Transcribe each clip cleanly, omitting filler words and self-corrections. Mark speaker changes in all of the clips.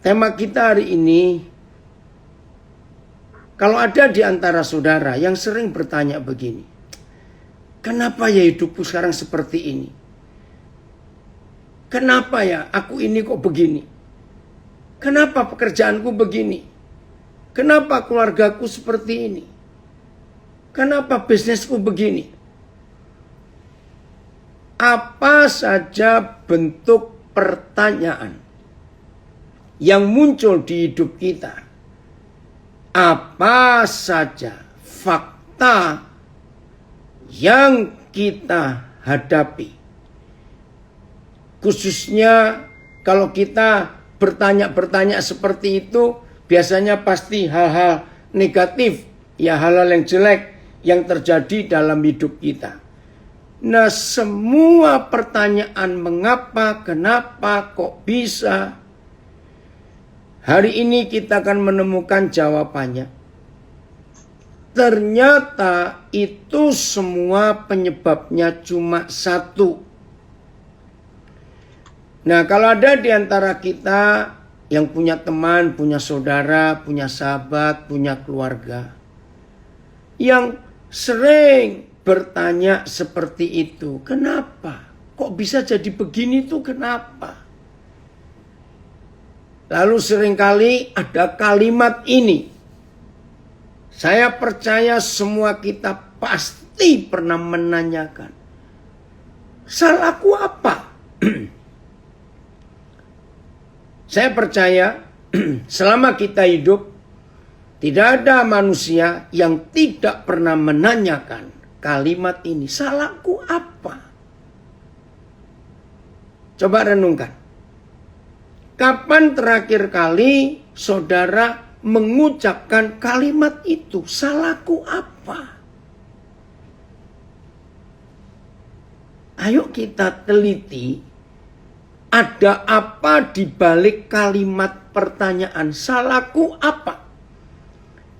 Speaker 1: tema kita hari ini, kalau ada di antara saudara yang sering bertanya begini, kenapa ya hidupku sekarang seperti ini? Kenapa ya aku ini kok begini? Kenapa pekerjaanku begini? Kenapa keluargaku seperti ini? Kenapa bisnisku begini? Apa saja bentuk pertanyaan yang muncul di hidup kita, apa saja fakta yang kita hadapi, khususnya kalau kita bertanya seperti itu, biasanya pasti hal-hal negatif, ya hal-hal yang jelek yang terjadi dalam hidup kita. Nah, semua pertanyaan mengapa, kenapa, kok bisa, hari ini kita akan menemukan jawabannya. Ternyata itu semua penyebabnya cuma satu. Nah, kalau ada di antara kita yang punya teman, punya saudara, punya sahabat, punya keluarga, yang sering bertanya seperti itu, kenapa? Kok bisa jadi begini tuh kenapa? Lalu seringkali ada kalimat ini. Saya percaya semua kita pasti pernah menanyakan, salahku apa? Saya percaya selama kita hidup, tidak ada manusia yang tidak pernah menanyakan kalimat ini, salahku apa? Coba renungkan. Kapan terakhir kali saudara mengucapkan kalimat itu, salahku apa? Ayo kita teliti, ada apa di balik kalimat pertanyaan, salahku apa?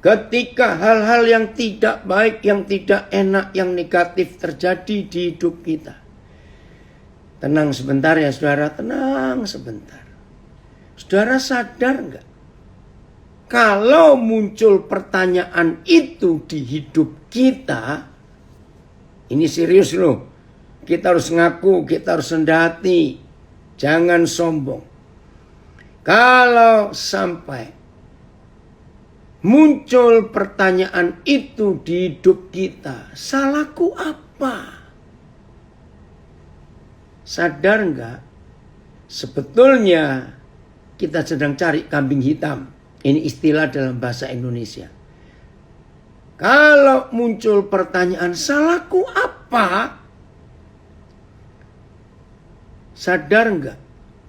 Speaker 1: Ketika hal-hal yang tidak baik, yang tidak enak, yang negatif terjadi di hidup kita. Tenang sebentar ya saudara, tenang sebentar. Saudara sadar nggak? Kalau muncul pertanyaan itu di hidup kita, ini serius loh. Kita harus ngaku, kita harus rendah hati. Jangan sombong. Kalau sampai muncul pertanyaan itu di hidup kita, salahku apa? Sadar nggak? Sebetulnya kita sedang cari kambing hitam. Ini istilah dalam bahasa Indonesia. Kalau muncul pertanyaan, salahku apa? Sadar nggak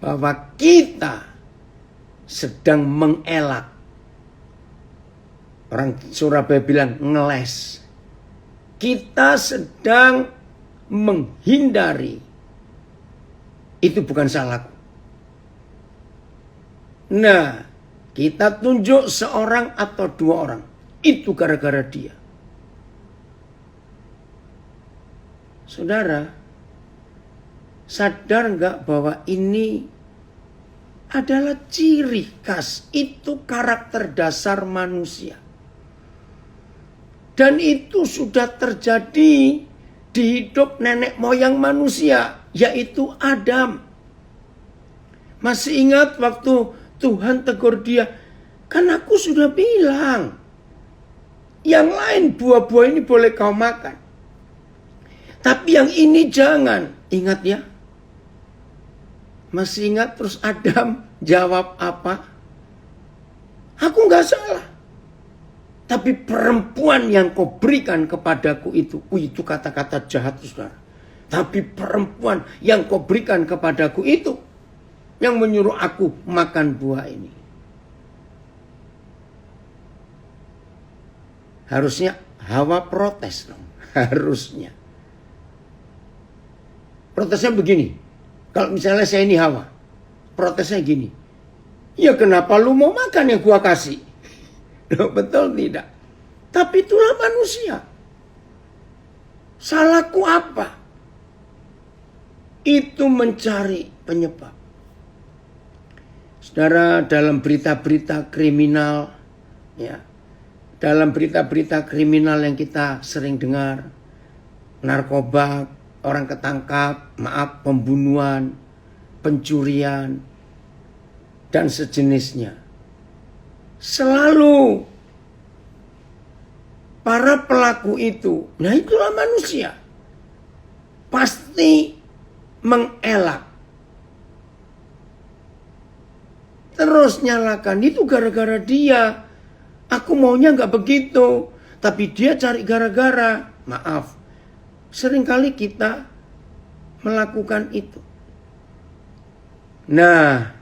Speaker 1: bahwa kita sedang mengelak. Orang Surabaya bilang ngeles. Kita sedang menghindari. Itu bukan salahku. Nah, kita tunjuk seorang atau dua orang. Itu gara-gara dia. Saudara, sadar nggak bahwa ini adalah ciri khas, itu karakter dasar manusia. Dan itu sudah terjadi di hidup nenek moyang manusia, yaitu Adam. Masih ingat waktu Tuhan tegur dia, kan aku sudah bilang, yang lain buah-buah ini boleh kau makan. Tapi yang ini jangan. Ingat ya? Masih ingat terus Adam jawab apa? Aku nggak salah. Tapi perempuan yang kau berikan kepadaku itu. Itu kata-kata jahat saudara. Tapi perempuan yang kau berikan kepadaku itu. Yang menyuruh aku makan buah ini. Harusnya Hawa protes dong. Harusnya. Protesnya begini. Kalau misalnya saya ini Hawa. Protesnya gini. Ya kenapa lu mau makan yang gua kasih? Loh, betul tidak? Tapi itulah manusia. Salahku apa? Itu mencari penyebab. Saudara, dalam berita-berita kriminal, ya, dalam berita-berita kriminal yang kita sering dengar, narkoba, orang ketangkap, pembunuhan, pencurian, dan sejenisnya. Selalu para pelaku itu, nah itulah manusia, pasti mengelak. Terus nyalakan, itu gara-gara dia. Aku maunya nggak begitu, tapi dia cari gara-gara. Maaf, seringkali kita melakukan itu. Nah,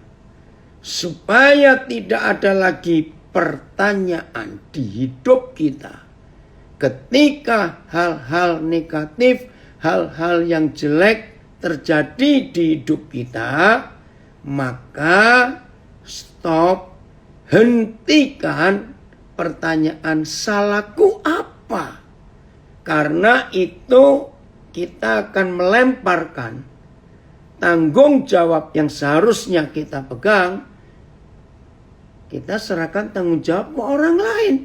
Speaker 1: supaya tidak ada lagi pertanyaan di hidup kita, ketika hal-hal negatif, hal-hal yang jelek terjadi di hidup kita, maka stop, hentikan pertanyaan salahku apa. Karena itu kita akan melemparkan tanggung jawab yang seharusnya kita pegang, kita serahkan tanggung jawab ke orang lain.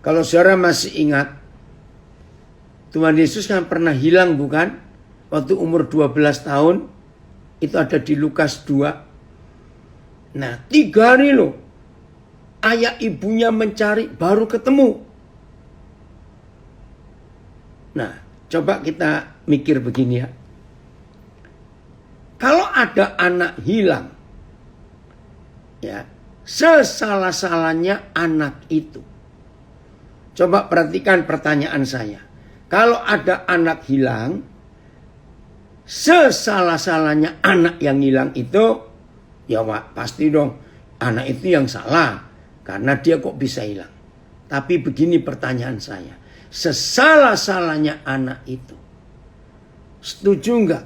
Speaker 1: Kalau saudara masih ingat, Tuhan Yesus kan pernah hilang bukan? Waktu umur 12 tahun, itu ada di Lukas 2. Nah, 3 hari loh, ayah ibunya mencari baru ketemu. Nah, coba kita mikir begini ya. Kalau ada anak hilang, ya, sesalah-salahnya anak itu. Coba perhatikan pertanyaan saya. Kalau ada anak hilang, sesalah-salahnya anak yang hilang itu, ya Pak, pasti dong anak itu yang salah. Karena dia kok bisa hilang. Tapi begini pertanyaan saya. Sesalah-salahnya anak itu. Setuju enggak?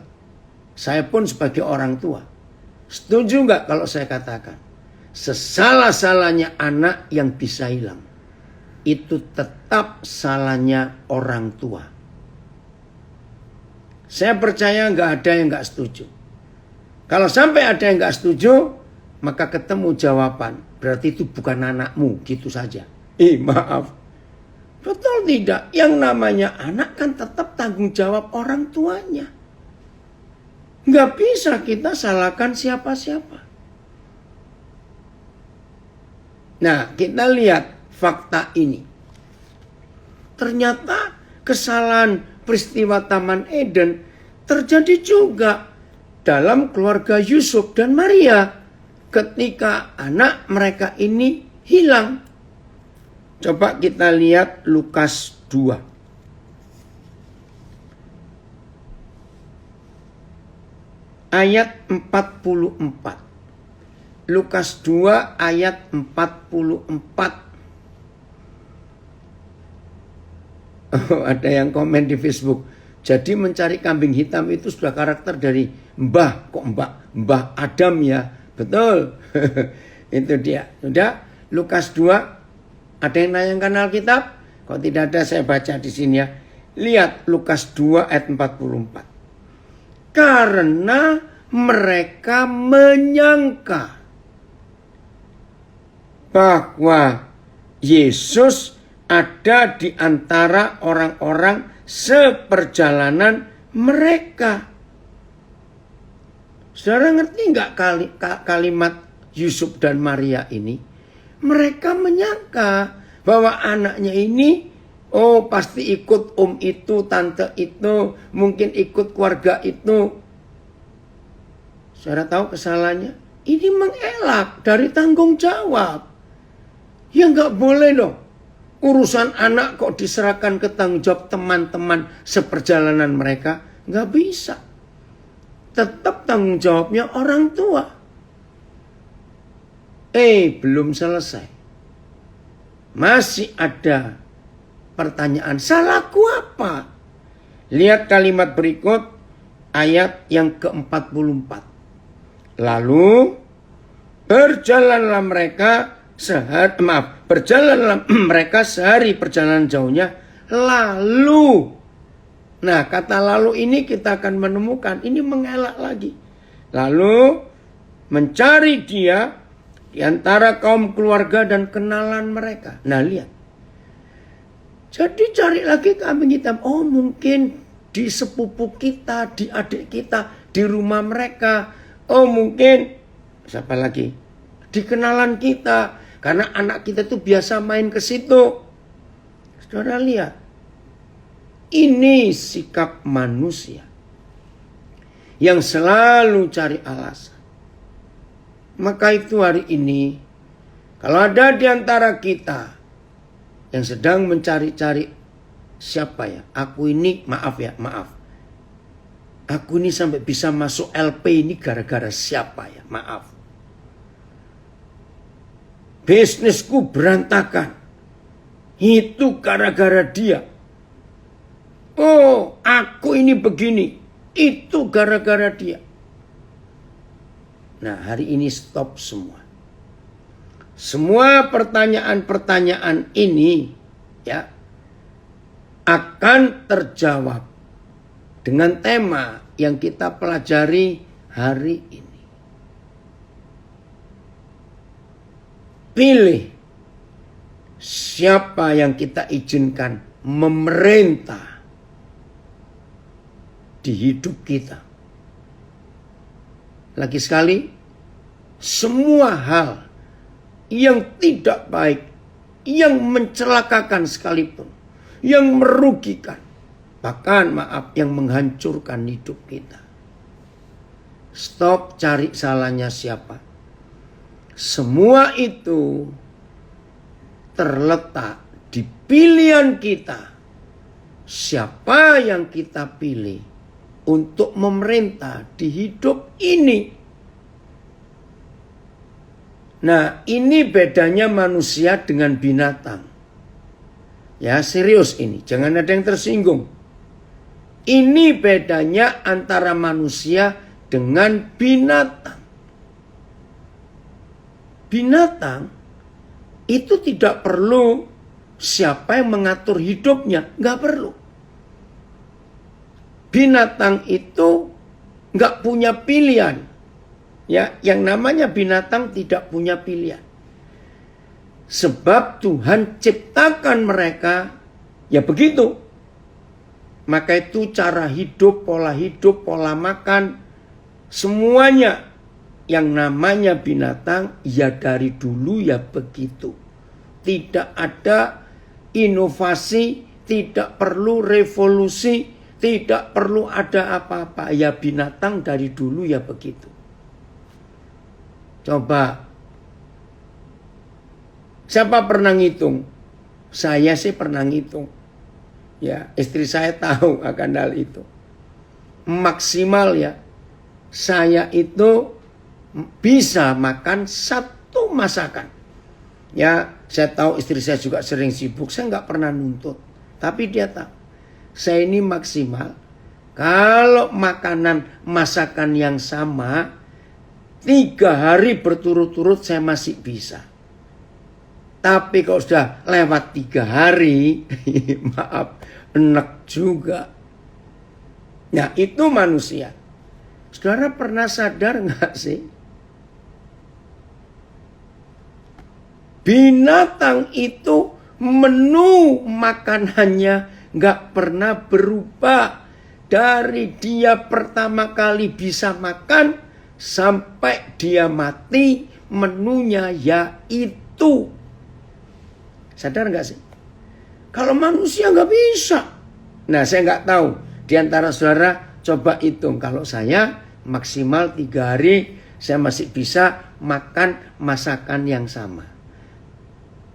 Speaker 1: Saya pun sebagai orang tua. Setuju enggak kalau saya katakan? Sesalah-salahnya anak yang bisa hilang. Itu tetap salahnya orang tua. Saya percaya enggak ada yang enggak setuju. Kalau sampai ada yang enggak setuju, maka ketemu jawaban. Berarti itu bukan anakmu, gitu saja. Maaf. Betul tidak? Yang namanya anak kan tetap tanggung jawab orang tuanya. Nggak bisa kita salahkan siapa-siapa. Nah, kita lihat fakta ini. Ternyata kesalahan peristiwa Taman Eden terjadi juga dalam keluarga Yusuf dan Maria ketika anak mereka ini hilang. Coba kita lihat Lukas 2. Ayat 44. Lukas 2 ayat 44. Oh, ada yang komen di Facebook. Jadi mencari kambing hitam itu sudah karakter dari Mbah. Kok Mbah Adam ya? Betul. Itu dia. Sudah Lukas 2. Ada yang nayangkan Alkitab? Kalau tidak ada saya baca di sini ya. Lihat Lukas 2 ayat 44. Karena mereka menyangka bahwa Yesus ada di antara orang-orang seperjalanan mereka. Saudara ngerti nggak kalimat Yusuf dan Maria ini? Mereka menyangka bahwa anaknya ini, oh pasti ikut itu, tante itu, mungkin ikut keluarga itu. Saudara tahu kesalahannya? Ini mengelak dari tanggung jawab. Ya nggak boleh loh. Urusan anak kok diserahkan ke tanggung jawab teman-teman seperjalanan mereka. Nggak bisa. Tetap tanggung jawabnya orang tua. Belum selesai. Masih ada pertanyaan, salahku apa? Lihat kalimat berikut, ayat yang ke-44. Lalu berjalanlah mereka sehari perjalanan jauhnya. Lalu, nah kata lalu ini kita akan menemukan ini mengelak lagi. Lalu mencari dia di antara kaum keluarga dan kenalan mereka. Nah, lihat. Jadi cari lagi kambing hitam. Oh, mungkin di sepupu kita, di adik kita, di rumah mereka. Oh, mungkin siapa lagi? Di kenalan kita. Karena anak kita tuh biasa main ke situ. Saudara lihat. Ini sikap manusia yang selalu cari alasan. Maka itu hari ini, kalau ada di antara kita yang sedang mencari-cari siapa ya? Aku ini, maaf. Aku ini sampai bisa masuk LP ini gara-gara siapa ya? Maaf. Bisnisku berantakan. Itu gara-gara dia. Oh, aku ini begini. Itu gara-gara dia. Nah, hari ini stop semua. Semua pertanyaan-pertanyaan ini ya akan terjawab dengan tema yang kita pelajari hari ini. Pilih siapa yang kita izinkan memerintah di hidup kita. Lagi sekali, semua hal yang tidak baik, yang mencelakakan sekalipun, yang merugikan, bahkan yang menghancurkan hidup kita. Stop cari salahnya siapa. Semua itu terletak di pilihan kita. Siapa yang kita pilih untuk memerintah di hidup ini. Nah, ini bedanya manusia dengan binatang. Ya, serius ini, jangan ada yang tersinggung. Ini bedanya antara manusia dengan binatang. Binatang itu tidak perlu siapa yang mengatur hidupnya, nggak perlu. Binatang itu nggak punya pilihan. Ya, yang namanya binatang tidak punya pilihan. Sebab Tuhan ciptakan mereka ya begitu. Maka itu cara hidup, pola makan, semuanya yang namanya binatang ya dari dulu ya begitu. Tidak ada inovasi, tidak perlu revolusi, tidak perlu ada apa-apa. Ya binatang dari dulu ya begitu. Coba. Siapa pernah ngitung? Saya sih pernah ngitung. Ya, istri saya tahu akan hal itu. Maksimal ya. Saya itu bisa makan satu masakan. Ya, saya tahu istri saya juga sering sibuk. Saya nggak pernah nuntut. Tapi dia tahu. Saya ini maksimal. Kalau masakan yang sama, 3 hari berturut-turut saya masih bisa. Tapi kalau sudah lewat 3 hari, maaf, enak juga. Nah, itu manusia. Saudara pernah sadar nggak sih? Binatang itu menu makanannya nggak pernah berubah. Dari dia pertama kali bisa makan, sampai dia mati, menunya yaitu. Sadar nggak sih? Kalau manusia nggak bisa. Nah, saya nggak tahu. Di antara saudara coba hitung. Kalau saya maksimal 3 hari saya masih bisa makan masakan yang sama.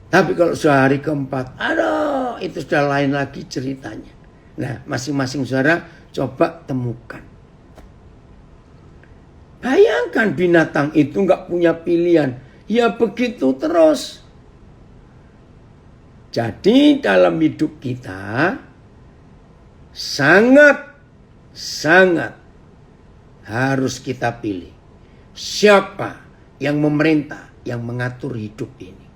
Speaker 1: Tapi kalau sudah hari keempat, aduh, itu sudah lain lagi ceritanya. Nah, masing-masing saudara coba temukan. Bayangkan binatang itu nggak punya pilihan. Ya begitu terus. Jadi dalam hidup kita sangat harus kita pilih. Siapa yang memerintah, yang mengatur hidup ini.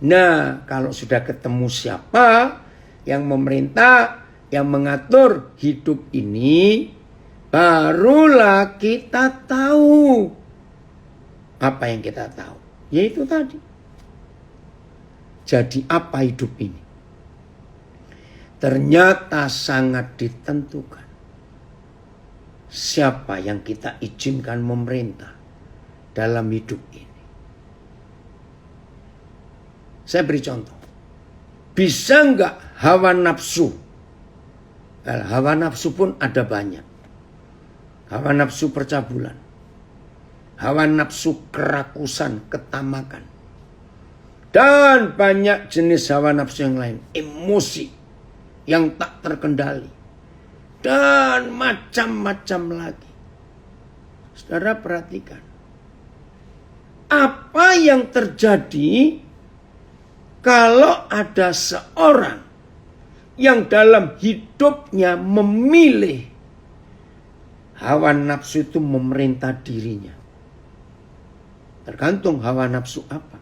Speaker 1: Nah, kalau sudah ketemu siapa yang memerintah, yang mengatur hidup ini, barulah kita tahu apa yang kita tahu? Yaitu tadi. Jadi apa hidup ini? Ternyata sangat ditentukan. Siapa yang kita izinkan memerintah dalam hidup ini. Saya beri contoh. Bisa enggak hawa nafsu? Hawa nafsu pun ada banyak. Hawa nafsu percabulan. Hawa nafsu kerakusan, ketamakan. Dan banyak jenis hawa nafsu yang lain. Emosi yang tak terkendali. Dan macam-macam lagi. Saudara perhatikan. Apa yang terjadi kalau ada seorang yang dalam hidupnya memilih hawa nafsu itu memerintah dirinya? Tergantung hawa nafsu apa.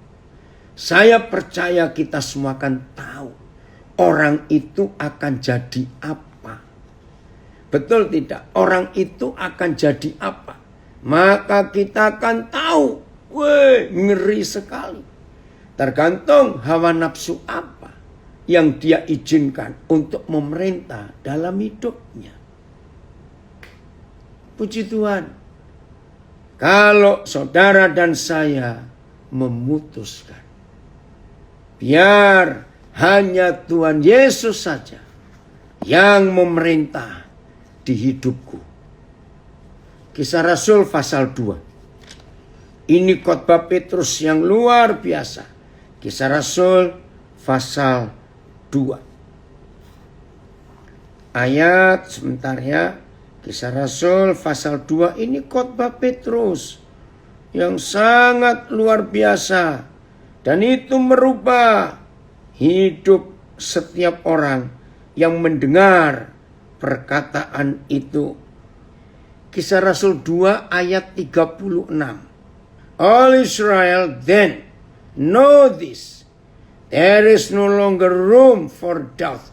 Speaker 1: Saya percaya kita semua akan tahu orang itu akan jadi apa. Betul tidak? Orang itu akan jadi apa? Maka kita akan tahu. Wih, ngeri sekali. Tergantung hawa nafsu apa yang dia izinkan untuk memerintah dalam hidupnya. Puji Tuhan. Kalau saudara dan saya memutuskan, biar hanya Tuhan Yesus saja yang memerintah di hidupku. Kisah Rasul pasal 2. Ini khotbah Petrus yang luar biasa. Kisah Rasul pasal 2. Ayat sebentar ya. Kisah Rasul pasal 2 ini khotbah Petrus yang sangat luar biasa. Dan itu merubah hidup setiap orang yang mendengar perkataan itu. Kisah Rasul 2 ayat 36. All Israel then know this. There is no longer room for doubt.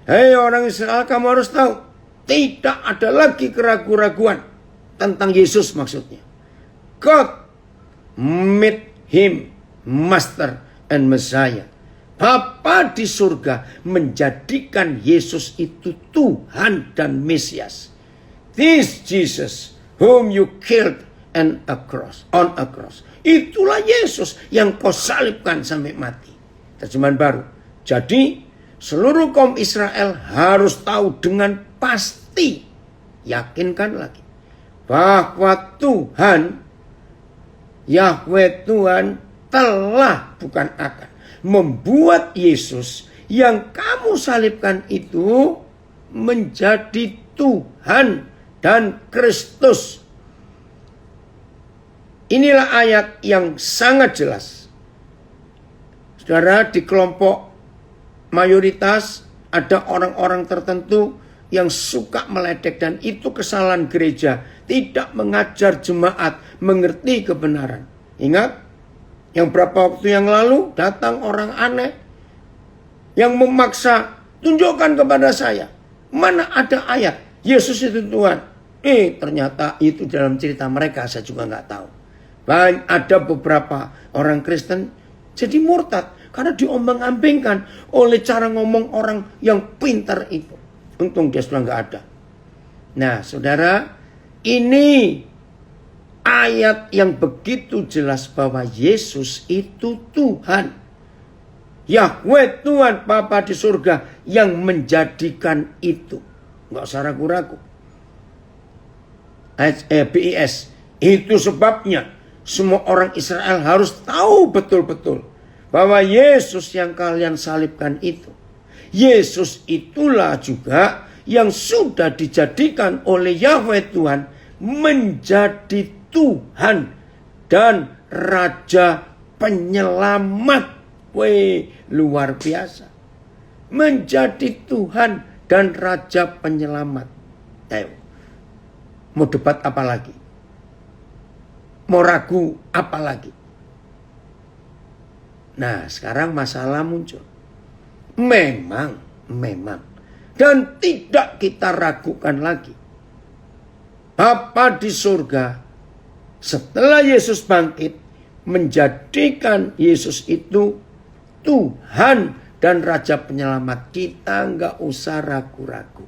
Speaker 1: Hei orang Israel, kamu harus tahu. Tidak ada lagi keraguan-raguan tentang Yesus maksudnya. God made him Master and Messiah. Bapa di surga menjadikan Yesus itu Tuhan dan Mesias. This Jesus whom you killed on a cross. Itulah Yesus yang kau salibkan sampai mati. Terjemahan baru. Jadi seluruh kaum Israel harus tahu dengan pasti. Yakinkan lagi. Bahwa Tuhan, Yahweh Tuhan telah bukan akan membuat Yesus yang kamu salibkan itu menjadi Tuhan dan Kristus. Inilah ayat yang sangat jelas. Saudara, di kelompok mayoritas ada orang-orang tertentu yang suka meledek dan itu kesalahan gereja. Tidak mengajar jemaat mengerti kebenaran. Ingat, yang berapa waktu yang lalu datang orang aneh yang memaksa, tunjukkan kepada saya. Mana ada ayat Yesus itu Tuhan. Ternyata itu dalam cerita mereka, saya juga nggak tahu. Ada beberapa orang Kristen jadi murtad karena diombang-ambingkan oleh cara ngomong orang yang pintar itu. Untung dia sudah nggak ada. Nah, saudara, ini ayat yang begitu jelas bahwa Yesus itu Tuhan. Yahweh Tuhan Bapa di surga yang menjadikan itu. Nggak usah ragu-ragu. BIS. Itu sebabnya semua orang Israel harus tahu betul-betul bahwa Yesus yang kalian salibkan itu. Yesus itulah juga yang sudah dijadikan oleh Yahweh Tuhan menjadi Tuhan dan Raja Penyelamat. Luar biasa. Menjadi Tuhan dan Raja Penyelamat. Ayo. Mau debat apa lagi? Mau ragu apa lagi? Nah, sekarang masalah muncul. Memang. Dan tidak kita ragukan lagi. Bapa di surga, setelah Yesus bangkit, menjadikan Yesus itu Tuhan dan Raja Penyelamat, kita nggak usah ragu-ragu.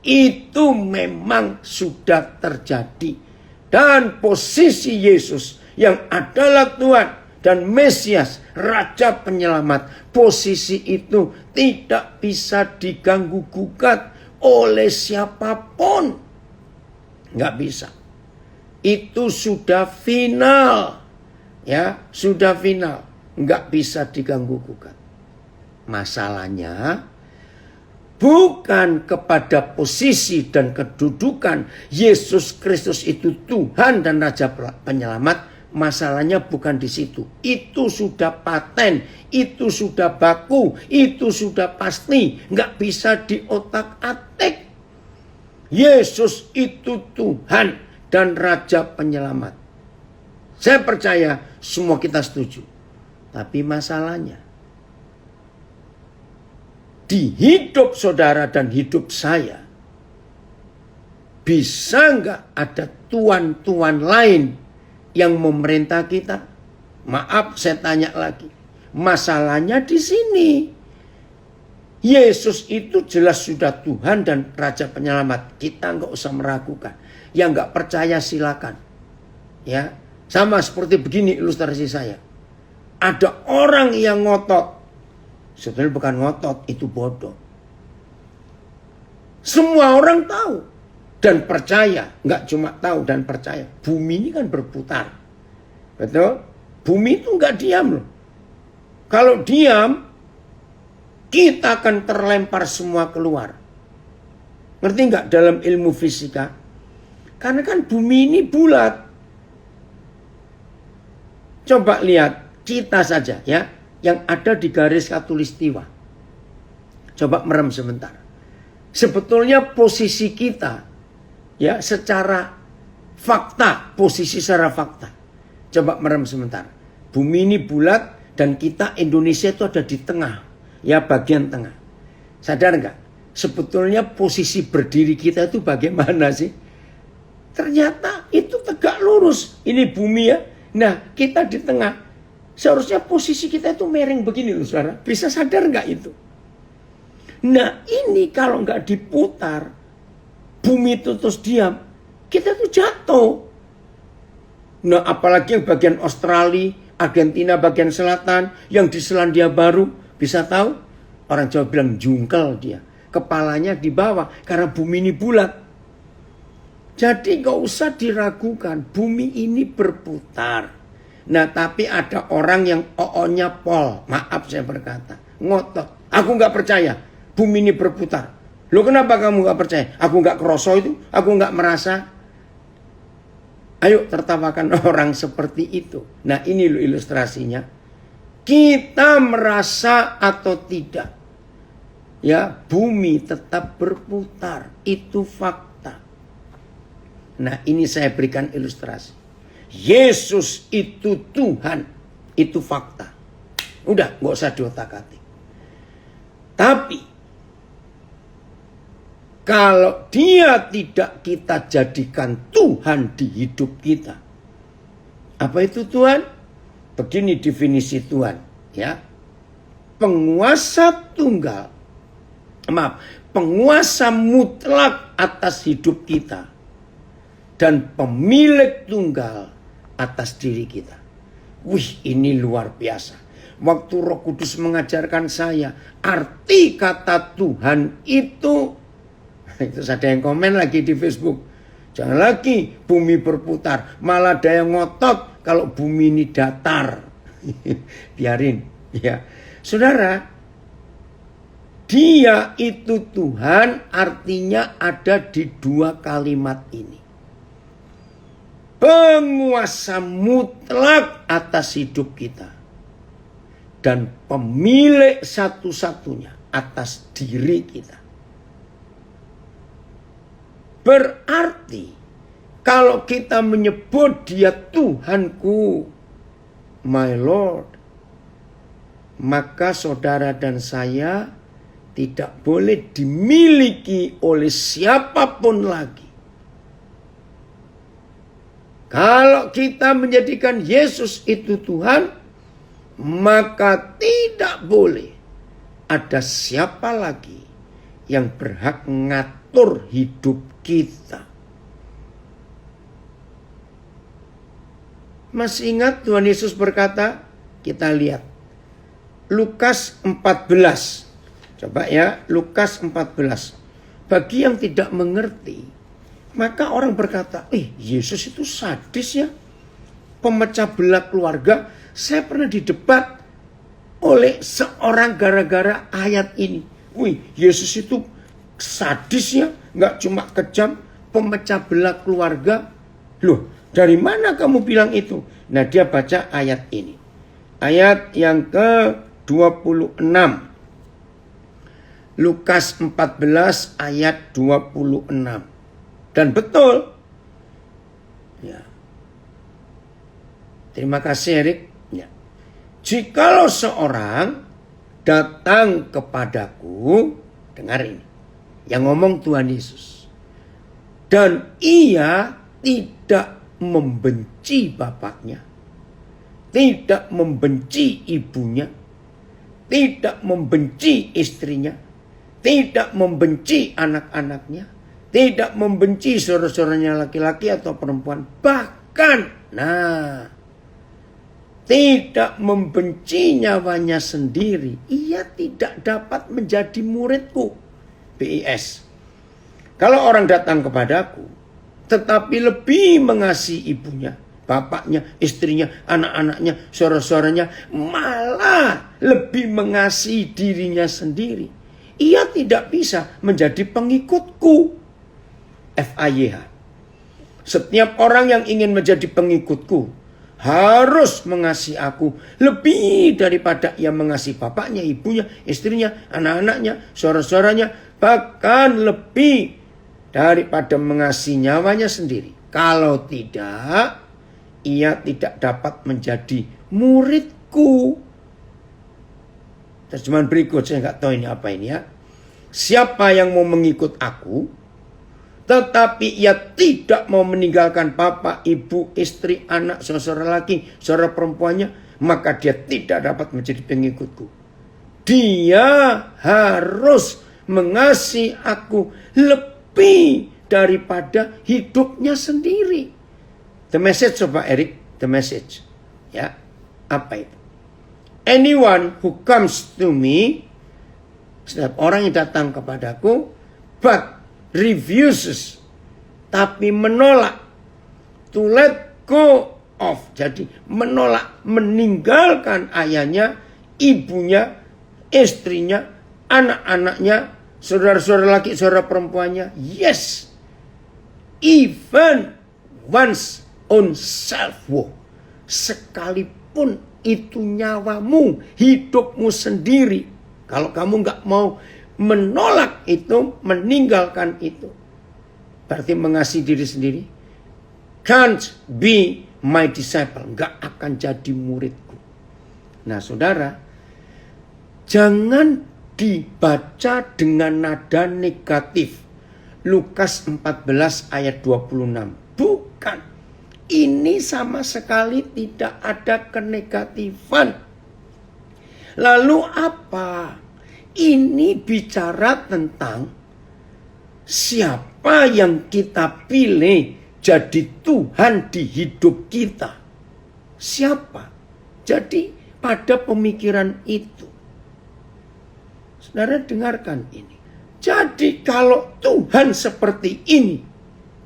Speaker 1: Itu memang sudah terjadi. Dan posisi Yesus yang adalah Tuhan dan Mesias, Raja Penyelamat, posisi itu tidak bisa diganggu-gugat oleh siapapun. Nggak bisa. Itu sudah final. Ya, sudah final. Nggak bisa diganggu-gugat. Masalahnya bukan kepada posisi dan kedudukan Yesus Kristus itu Tuhan dan Raja Penyelamat. Masalahnya bukan di situ. Itu sudah paten, itu sudah baku, itu sudah pasti. Nggak bisa diotak-atik. Yesus itu Tuhan dan Raja Penyelamat. Saya percaya semua kita setuju. Tapi masalahnya, di hidup saudara dan hidup saya, bisa nggak ada tuan-tuan lain yang memerintah kita? Maaf, saya tanya lagi. Masalahnya di sini. Yesus itu jelas sudah Tuhan dan Raja Penyelamat. Kita nggak usah meragukan. Yang nggak percaya silakan. Ya, sama seperti begini ilustrasi saya. Ada orang yang ngotot. Sebenarnya bukan ngotot, itu bodoh. Semua orang tahu dan percaya. Nggak cuma tahu dan percaya. Bumi ini kan berputar. Betul? Bumi itu nggak diam loh. Kalau diam, kita akan terlempar semua keluar. Ngerti nggak dalam ilmu fisika? Karena kan bumi ini bulat. Coba lihat kita saja ya. Yang ada di garis khatulistiwa. Coba merem sebentar. Sebetulnya posisi kita ya secara fakta, posisi secara fakta. Coba merem sebentar. Bumi ini bulat dan kita Indonesia itu ada di tengah. Ya bagian tengah. Sadar nggak? Sebetulnya posisi berdiri kita itu bagaimana sih? Ternyata itu tegak lurus. Ini bumi ya. Nah kita di tengah. Seharusnya posisi kita itu miring begini loh saudara. Bisa sadar nggak itu? Nah ini kalau nggak diputar, bumi itu terus diam, kita tuh jatuh. Nah apalagi yang bagian Australia, Argentina bagian selatan, yang di Selandia Baru, bisa tahu? Orang Jawa bilang jungkel dia. Kepalanya di bawah karena bumi ini bulat. Jadi nggak usah diragukan, bumi ini berputar. Nah tapi ada orang yang oo-nya pol. Maaf saya berkata. Ngotot. Aku gak percaya. Bumi ini berputar. Loh kenapa kamu gak percaya? Aku gak keroso itu. Aku gak merasa. Ayo tertawakan orang seperti itu. Nah ini loh ilustrasinya. Kita merasa atau tidak. Ya bumi tetap berputar. Itu fakta. Nah ini saya berikan ilustrasi. Yesus itu Tuhan. Itu fakta. Udah gak usah diotak-atik. Tapi kalau dia tidak kita jadikan Tuhan di hidup kita. Apa itu Tuhan? Begini definisi Tuhan. Ya, penguasa tunggal. Maaf, penguasa mutlak atas hidup kita. Dan pemilik tunggal atas diri kita. Wih, ini luar biasa. Waktu Roh Kudus mengajarkan saya arti kata Tuhan itu ada yang komen lagi di Facebook. Jangan lagi bumi berputar, malah ada yang ngotot kalau bumi ini datar. Biarin ya. Saudara, dia itu Tuhan artinya ada di dua kalimat ini. Penguasa mutlak atas hidup kita. Dan pemilik satu-satunya atas diri kita. Berarti kalau kita menyebut dia Tuhanku, my Lord, maka saudara dan saya tidak boleh dimiliki oleh siapapun lagi. Kalau kita menjadikan Yesus itu Tuhan, maka tidak boleh ada siapa lagi yang berhak ngatur hidup kita. Masih ingat Tuhan Yesus berkata? Kita lihat Lukas 14. Coba ya, Lukas 14. Bagi yang tidak mengerti, maka orang berkata, Yesus itu sadis ya, pemecah belah keluarga. Saya pernah didebat oleh seorang gara-gara ayat ini. Yesus itu sadis ya, nggak cuma kejam, pemecah belah keluarga. Loh, dari mana kamu bilang itu? Nah, dia baca ayat ini. Ayat yang ke-26. Lukas 14 ayat 26. Dan betul. Ya. Terima kasih Erik. Ya. Jikalau seorang datang kepadaku, dengar ini. Yang ngomong Tuhan Yesus. Dan ia tidak membenci bapaknya, tidak membenci ibunya, tidak membenci istrinya, tidak membenci anak-anaknya, tidak membenci saudara-saudaranya laki-laki atau perempuan, bahkan tidak membenci nyawanya sendiri, ia tidak dapat menjadi muridku. BIS. Kalau orang datang kepadaku, tetapi lebih mengasihi ibunya, bapaknya, istrinya, anak-anaknya, saudara-saudaranya, malah lebih mengasihi dirinya sendiri, ia tidak bisa menjadi pengikutku. FAYH. Setiap orang yang ingin menjadi pengikutku harus mengasihi aku lebih daripada ia mengasihi bapaknya, ibunya, istrinya, anak-anaknya, saudara-saudaranya, bahkan lebih daripada mengasihi nyawanya sendiri. Kalau tidak, ia tidak dapat menjadi muridku. Terjemahan berikut, saya nggak tahu ini apa ini ya. Siapa yang mau mengikut aku, tetapi ia tidak mau meninggalkan bapak, ibu, istri, anak, saudara laki, saudara perempuannya, maka dia tidak dapat menjadi pengikutku. Dia harus mengasihi aku lebih daripada hidupnya sendiri. The message coba Erik, the message. Ya, apa itu? Anyone who comes to me, setiap orang yang datang kepadaku, but refuses, tapi menolak, to let go of, jadi menolak, meninggalkan ayahnya, ibunya, istrinya, anak-anaknya, saudara-saudara laki, saudara perempuannya, yes, even one's own self, sekalipun itu nyawamu, hidupmu sendiri. Kalau kamu nggak mau menolak itu, meninggalkan itu, berarti mengasihi diri sendiri. Can't be my disciple, nggak akan jadi muridku. Nah saudara, jangan dibaca dengan nada negatif. Lukas 14 ayat 26. Bukan. Ini sama sekali tidak ada kenegatifan. Lalu apa? Ini bicara tentang siapa yang kita pilih jadi Tuhan di hidup kita. Siapa? Jadi pada pemikiran itu, saudara dengarkan ini. Jadi kalau Tuhan seperti ini,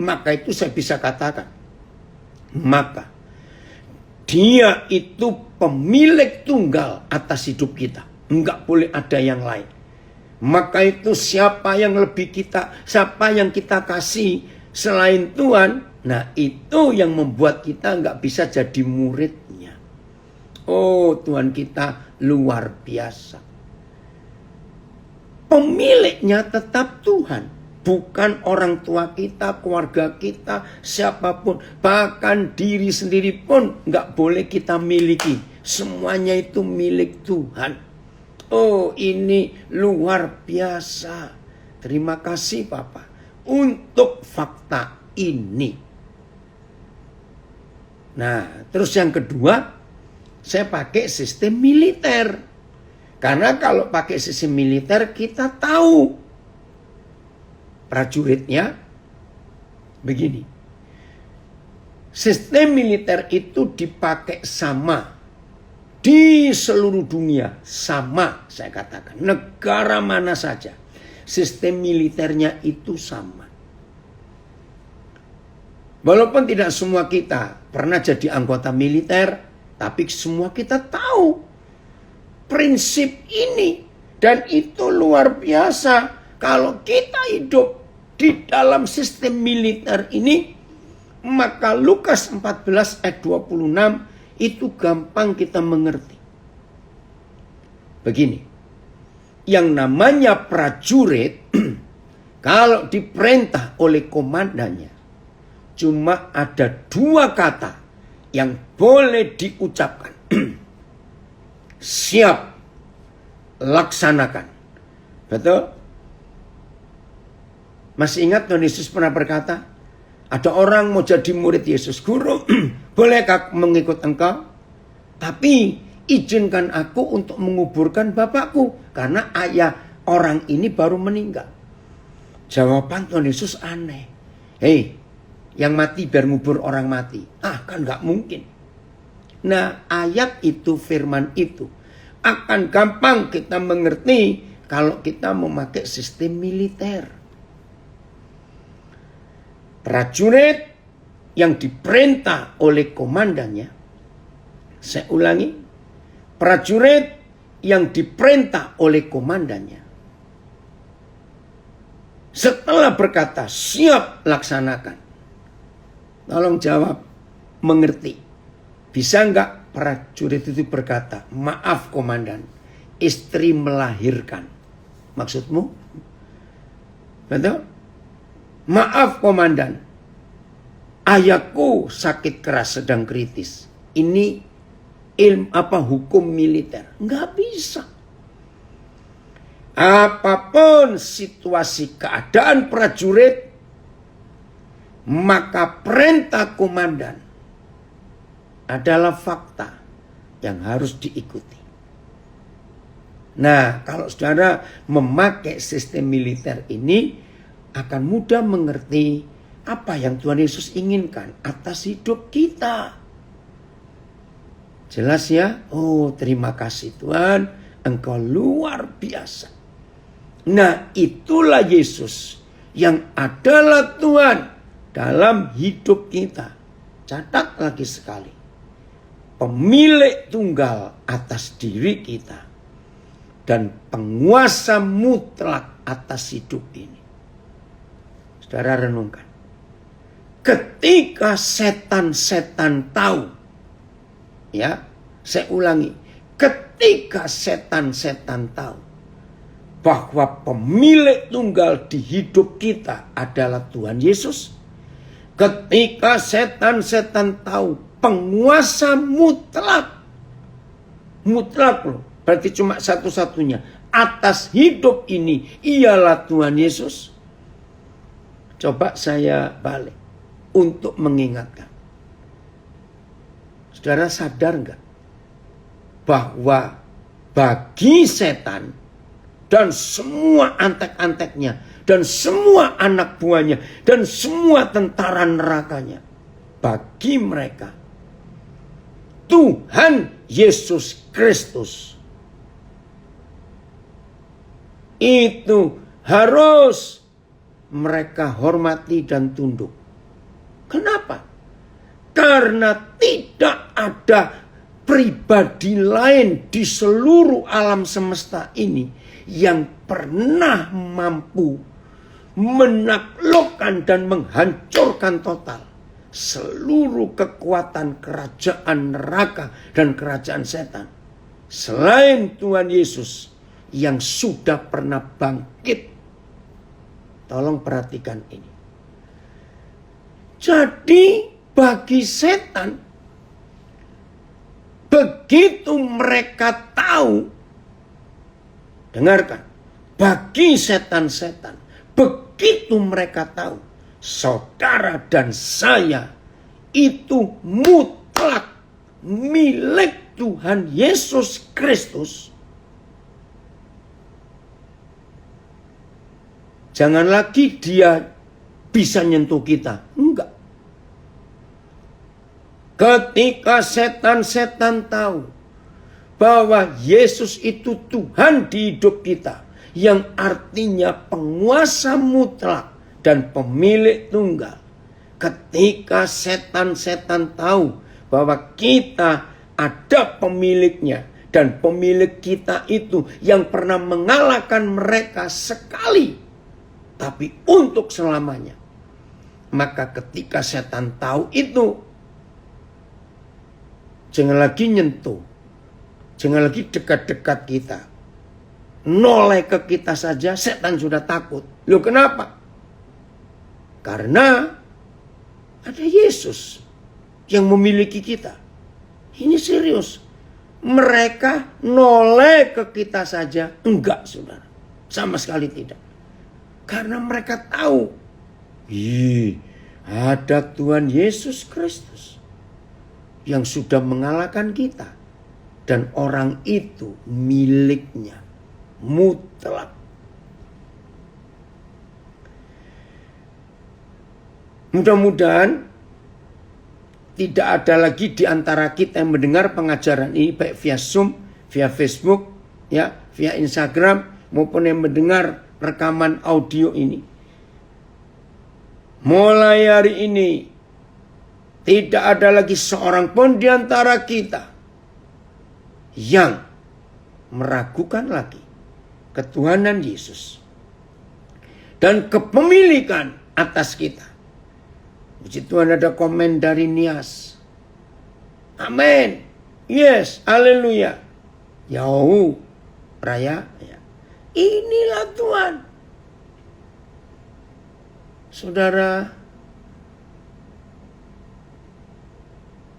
Speaker 1: maka itu saya bisa katakan, maka dia itu pemilik tunggal atas hidup kita. Enggak boleh ada yang lain. Maka itu siapa yang lebih kita, siapa yang kita kasih selain Tuhan, nah itu yang membuat kita enggak bisa jadi muridnya. Oh, Tuhan kita luar biasa. Pemiliknya tetap Tuhan. Bukan orang tua kita, keluarga kita, siapapun. Bahkan diri sendiri pun enggak boleh kita miliki. Semuanya itu milik Tuhan. Oh, ini luar biasa. Terima kasih Bapak untuk fakta ini. Nah, terus yang kedua, saya pakai sistem militer. Karena kalau pakai sistem militer kita tahu prajuritnya begini. Sistem militer itu dipakai sama di seluruh dunia. Sama, saya katakan. Negara mana saja. Sistem militernya itu sama. Walaupun tidak semua kita pernah jadi anggota militer, tapi semua kita tahu prinsip ini. Dan itu luar biasa. Kalau kita hidup di dalam sistem militer ini, maka Lukas 14 ayat 26 itu gampang kita mengerti. Begini, yang namanya prajurit, kalau diperintah oleh komandannya, cuma ada dua kata yang boleh diucapkan. Siap, laksanakan. Betul? Masih ingat Tuhan Yesus pernah berkata, ada orang mau jadi murid Yesus. Guru, bolehkah mengikut engkau? Tapi izinkan aku untuk menguburkan bapakku. Karena ayah orang ini baru meninggal. Jawaban Tuhan Yesus aneh. Hei, yang mati biar ngubur orang mati. Kan gak mungkin. Nah, ayat itu, firman itu akan gampang kita mengerti kalau kita memakai sistem militer. Prajurit yang diperintah oleh komandannya, saya ulangi, prajurit yang diperintah oleh komandannya, setelah berkata siap, laksanakan. Tolong jawab, mengerti. Bisa enggak prajurit itu berkata, maaf komandan, istri melahirkan. Maksudmu? Betul? Maaf komandan, ayahku sakit keras sedang kritis. Ini hukum militer. Enggak bisa. Apapun situasi keadaan prajurit, maka perintah komandan adalah fakta yang harus diikuti. Nah, kalau saudara memakai sistem militer ini, akan mudah mengerti apa yang Tuhan Yesus inginkan atas hidup kita. Jelas ya? Oh, terima kasih Tuhan, Engkau luar biasa. Nah, itulah Yesus yang adalah Tuhan dalam hidup kita. Catat lagi sekali. Pemilik tunggal atas diri kita dan penguasa mutlak atas hidup ini. Saudara renungkan. Ketika setan-setan tahu, ya, saya ulangi, ketika setan-setan tahu bahwa pemilik tunggal di hidup kita adalah Tuhan Yesus, ketika setan-setan tahu penguasa mutlak loh, berarti cuma satu-satunya atas hidup ini ialah Tuhan Yesus. Coba saya balik untuk mengingatkan. Saudara sadar enggak bahwa bagi setan dan semua antek-anteknya dan semua anak buahnya dan semua tentara nerakanya, bagi mereka Tuhan Yesus Kristus itu harus mereka hormati dan tunduk. Kenapa? Karena tidak ada pribadi lain di seluruh alam semesta ini yang pernah mampu menaklukkan dan menghancurkan total seluruh kekuatan kerajaan neraka dan kerajaan setan selain Tuhan Yesus yang sudah pernah bangkit. Tolong perhatikan ini. Jadi bagi setan, begitu mereka tahu, dengarkan, bagi setan-setan, begitu mereka tahu, saudara dan saya itu mutlak milik Tuhan Yesus Kristus, jangan lagi dia bisa nyentuh kita. Enggak. Ketika setan-setan tahu bahwa Yesus itu Tuhan di hidup kita, yang artinya penguasa mutlak dan pemilik tunggal. Ketika setan-setan tahu bahwa kita ada pemiliknya, dan pemilik kita itu yang pernah mengalahkan mereka sekali, tapi untuk selamanya. Maka ketika setan tahu itu, jangan lagi nyentuh, jangan lagi dekat-dekat kita. Noleh ke kita saja, setan sudah takut. Loh kenapa? Karena ada Yesus yang memiliki kita. Ini serius. Mereka noleh ke kita saja, enggak saudara. Sama sekali tidak. Karena mereka tahu, ada Tuhan Yesus Kristus yang sudah mengalahkan kita. Dan orang itu miliknya mutlak. Mudah-mudahan tidak ada lagi di antara kita yang mendengar pengajaran ini baik via Zoom, via Facebook, ya, via Instagram maupun yang mendengar rekaman audio ini. Mulai hari ini tidak ada lagi seorang pun di antara kita yang meragukan lagi ketuhanan Yesus dan kepemilikan atas kita. Puji Tuhan, ada komen dari Nias. Amin. Yes, haleluya. Yauh, Raya. Ya. Inilah Tuhan. Saudara,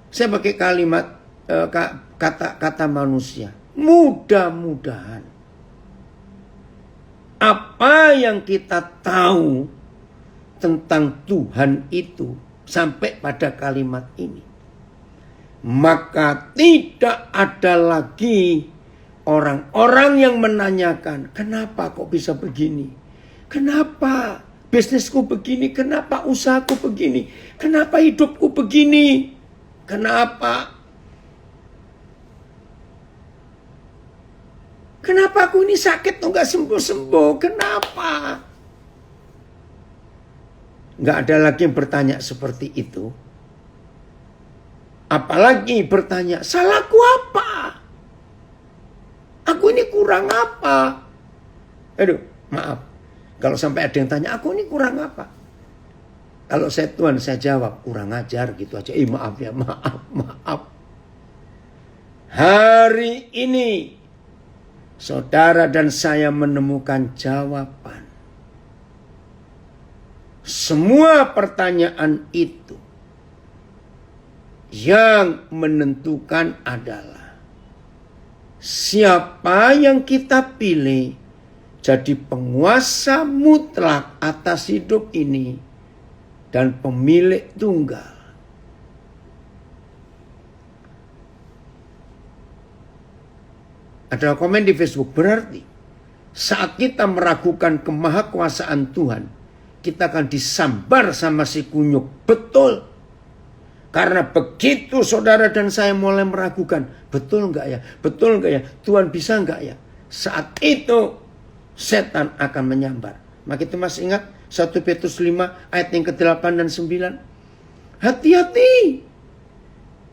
Speaker 1: saya pakai kalimat kata manusia. Mudah-mudahan apa yang kita tahu tentang Tuhan itu sampai pada kalimat ini, maka tidak ada lagi orang-orang yang menanyakan, kenapa kok bisa begini? Kenapa bisnisku begini? Kenapa usahaku begini? Kenapa hidupku begini? Kenapa aku ini sakit tuh gak sembuh-sembuh? Kenapa? Gak ada lagi yang bertanya seperti itu. Apalagi bertanya, salahku apa? Aku ini kurang apa? Aduh, maaf. Kalau sampai ada yang tanya, aku ini kurang apa? Kalau saya Tuhan, saya jawab, kurang ajar gitu aja. Maaf ya, maaf. Hari ini, saudara dan saya menemukan jawaban. Semua pertanyaan itu yang menentukan adalah siapa yang kita pilih jadi penguasa mutlak atas hidup ini dan pemilik tunggal. Ada komen di Facebook, berarti saat kita meragukan kemahakuasaan Tuhan, kita akan disambar sama si kunyuk. Betul. Karena begitu saudara dan saya mulai meragukan, betul enggak ya? Betul enggak ya? Tuhan bisa enggak ya? Saat itu setan akan menyambar. Maka itu masih ingat 1 Petrus 5 ayat yang ke-8 dan 9. Hati-hati.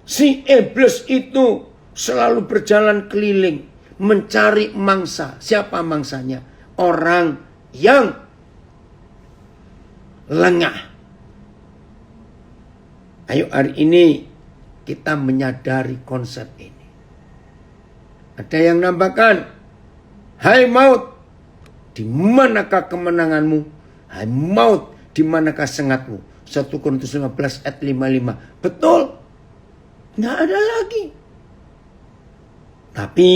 Speaker 1: Si iblis itu selalu berjalan keliling mencari mangsa. Siapa mangsanya? Orang yang lengah. Ayo hari ini kita menyadari konsep ini. Ada yang nambahkan, hai maut, di manakah kemenanganmu? Hai maut, di manakah sengatmu? 1 Korintus 15 ayat 55. Betul. Nggak ada lagi. Tapi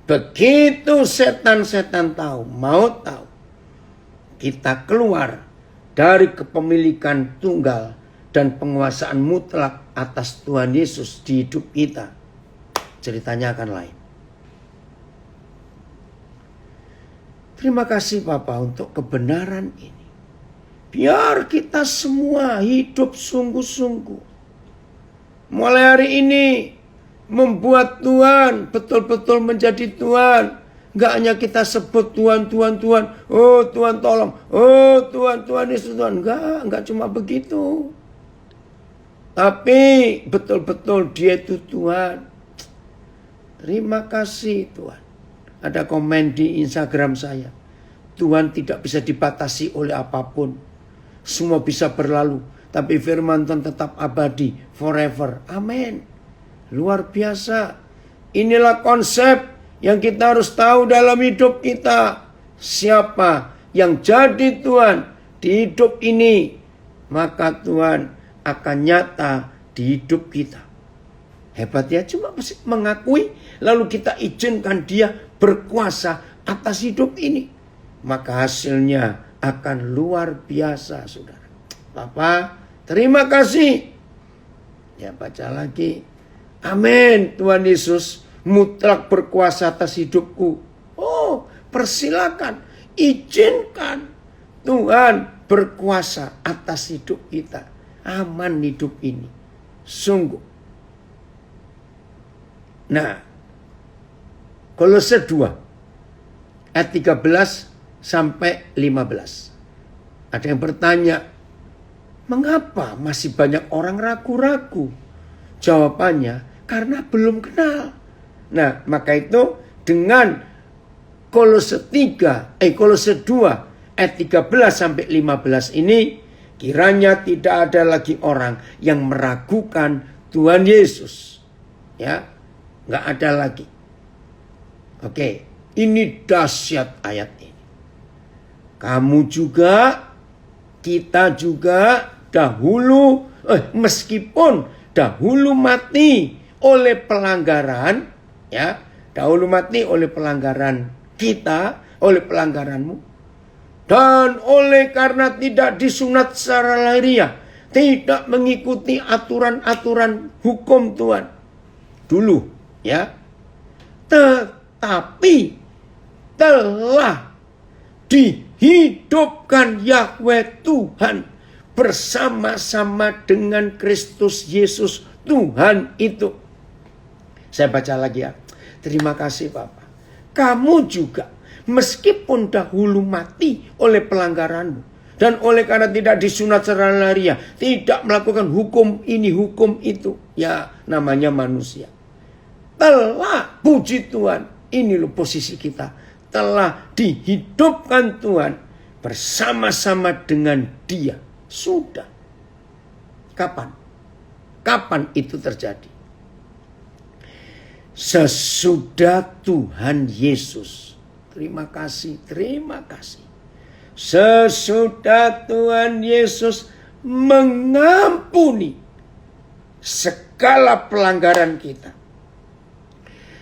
Speaker 1: begitu setan-setan tahu, maut tahu, kita keluar dari kepemilikan tunggal dan penguasaan mutlak atas Tuhan Yesus di hidup kita, ceritanya akan lain. Terima kasih Bapa untuk kebenaran ini. Biar kita semua hidup sungguh-sungguh. Mulai hari ini membuat Tuhan betul-betul menjadi Tuhan. Gak hanya kita sebut Tuhan, Tuhan, Tuhan. Oh Tuhan tolong. Oh Tuhan, Tuhan Yesus Tuhan. Enggak cuma begitu. Tapi betul-betul dia itu Tuhan. Terima kasih Tuhan. Ada komen di Instagram saya. Tuhan tidak bisa dibatasi oleh apapun. Semua bisa berlalu. Tapi firman Tuhan tetap abadi. Forever. Amin. Luar biasa. Inilah konsep yang kita harus tahu dalam hidup kita. Siapa yang jadi Tuhan di hidup ini, maka Tuhan akan nyata di hidup kita. Hebat ya, cuma mengakui lalu kita izinkan dia berkuasa atas hidup ini. Maka hasilnya akan luar biasa, saudara. Bapak, terima kasih. Ya, baca lagi. Amin. Tuhan Yesus mutlak berkuasa atas hidupku. Oh, persilakan. Izinkan Tuhan berkuasa atas hidup kita. Aman hidup ini. Sungguh. Nah, Kolose 2 ayat 13 sampai 15. Ada yang bertanya, mengapa masih banyak orang ragu-ragu? Jawabannya, karena belum kenal. Nah, maka itu dengan Kolose 2 ayat 13 sampai 15 ini, kiranya tidak ada lagi orang yang meragukan Tuhan Yesus. Ya, nggak ada lagi. Oke, ini dahsyat ayat ini. Kamu juga, kita juga dahulu, meskipun dahulu mati oleh pelanggaran, ya, dahulu mati oleh pelanggaran kita, oleh pelanggaranmu, dan oleh karena tidak disunat secara lahiriah, tidak mengikuti aturan-aturan hukum Tuhan dulu, ya, tetapi telah dihidupkan Yahweh Tuhan bersama-sama dengan Kristus Yesus Tuhan itu. Saya baca lagi ya. Terima kasih Bapak. Kamu juga meskipun dahulu mati oleh pelanggaranmu dan oleh karena tidak disunat secara lahiriah, tidak melakukan hukum ini hukum itu, ya namanya manusia, telah, puji Tuhan, ini loh posisi kita, telah dihidupkan Tuhan bersama-sama dengan Dia. Sudah. Kapan? Kapan itu terjadi? Sesudah Tuhan Yesus. Terima kasih, terima kasih. Sesudah Tuhan Yesus mengampuni segala pelanggaran kita.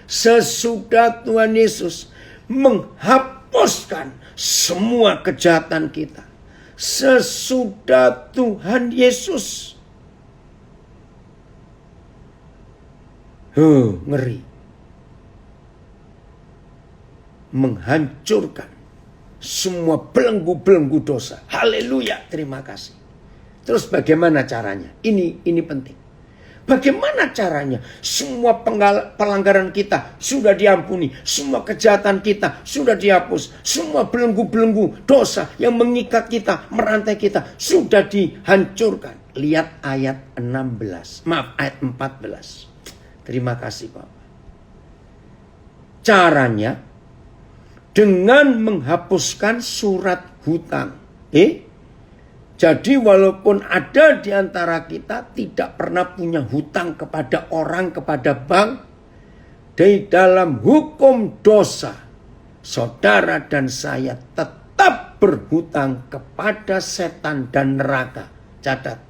Speaker 1: Sesudah Tuhan Yesus menghapuskan semua kejahatan kita. Sesudah Tuhan Yesus. Ngeri. Menghancurkan semua belenggu-belenggu dosa. Haleluya, terima kasih. Terus bagaimana caranya? Ini penting. Bagaimana caranya? Semua pelanggaran kita sudah diampuni. Semua kejahatan kita sudah dihapus. Semua belenggu-belenggu dosa yang mengikat kita, merantai kita sudah dihancurkan. Lihat ayat 16. Maaf, ayat 14. Terima kasih Bapak. Caranya dengan menghapuskan surat hutang. Jadi walaupun ada di antara kita tidak pernah punya hutang kepada orang, kepada bank, di dalam hukum dosa, saudara dan saya tetap berhutang kepada setan dan neraka. Catat.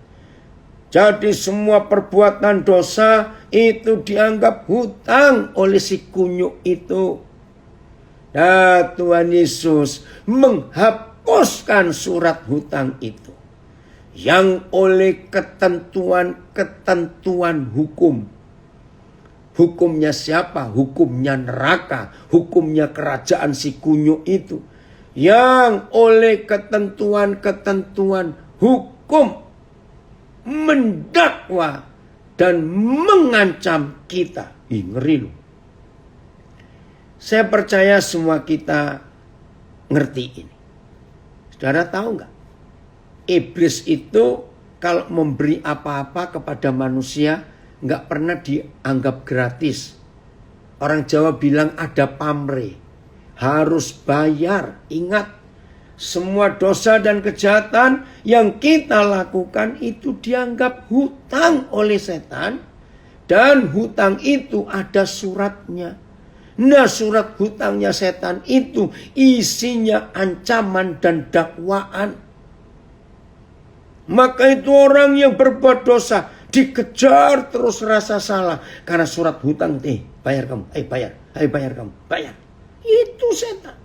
Speaker 1: Jadi semua perbuatan dosa itu dianggap hutang oleh si kunyuk itu. Nah, Tuhan Yesus menghapuskan surat hutang itu. yang oleh ketentuan-ketentuan hukum. Hukumnya siapa? Hukumnya neraka, hukumnya kerajaan si kunyuk itu. Yang oleh ketentuan-ketentuan hukum mendakwa dan mengancam kita. Ngeri loh. Saya percaya semua kita ngerti ini. Saudara tahu nggak? Iblis itu kalau memberi apa-apa kepada manusia nggak pernah dianggap gratis. Orang Jawa bilang ada pamrih. Harus bayar. Ingat, semua dosa dan kejahatan yang kita lakukan itu dianggap hutang oleh setan. Dan hutang itu ada suratnya. Nah, surat hutangnya setan itu isinya ancaman dan dakwaan. Maka itu orang yang berbuat dosa dikejar terus rasa salah. Karena surat hutang, bayar kamu, bayar kamu, bayar. Itu setan.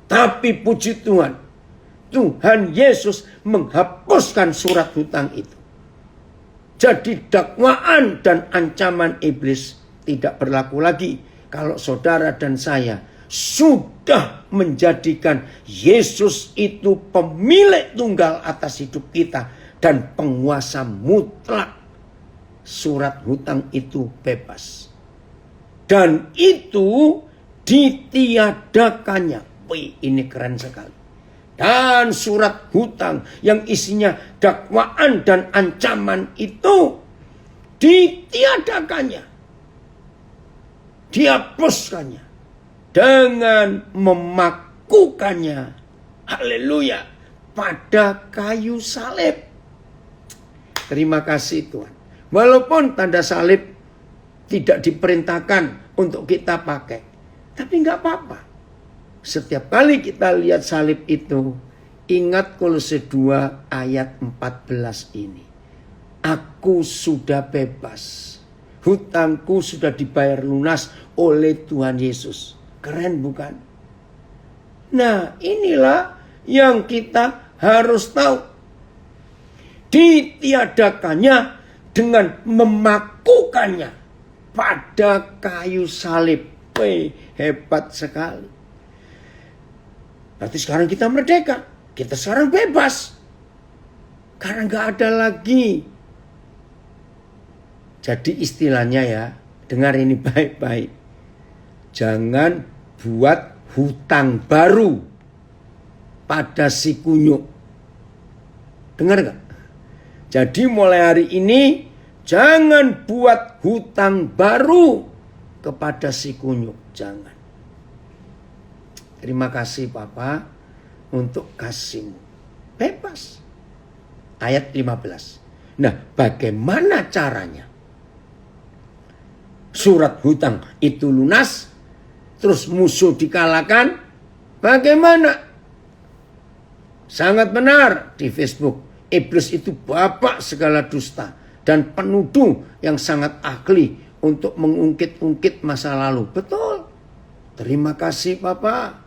Speaker 1: Tapi puji Tuhan, Tuhan Yesus menghapuskan surat hutang itu. Jadi dakwaan dan ancaman iblis tidak berlaku lagi. Kalau saudara dan saya sudah menjadikan Yesus itu pemilik tunggal atas hidup kita dan penguasa mutlak, surat hutang itu bebas. Dan itu ditiadakannya. Wih, ini keren sekali. Dan surat hutang yang isinya dakwaan dan ancaman itu ditiadakannya. Dihapuskannya dengan memakukannya, haleluya, pada kayu salib. Terima kasih Tuhan. Walaupun tanda salib tidak diperintahkan untuk kita pakai, tapi nggak apa-apa. Setiap kali kita lihat salib itu, ingat Kolose 2 ayat 14 ini. Aku sudah bebas. Hutangku sudah dibayar lunas oleh Tuhan Yesus. Keren bukan? Nah, inilah yang kita harus tahu. Ditiadakannya dengan memakukannya pada kayu salib. Hebat sekali. Berarti sekarang kita merdeka. Kita sekarang bebas. Karena gak ada lagi. Jadi istilahnya ya, dengar ini baik-baik. Jangan buat hutang baru pada si kunyuk. Dengar gak? Jadi mulai hari ini, jangan buat hutang baru kepada si kunyuk. Jangan. Terima kasih Papa untuk kasihmu. Bebas. Ayat 15. Nah, bagaimana caranya? Surat hutang itu lunas, terus musuh dikalahkan. Bagaimana? Sangat benar di Facebook. Iblis itu bapak segala dusta dan penuduh yang sangat ahli untuk mengungkit-ungkit masa lalu. Betul. Terima kasih Papa.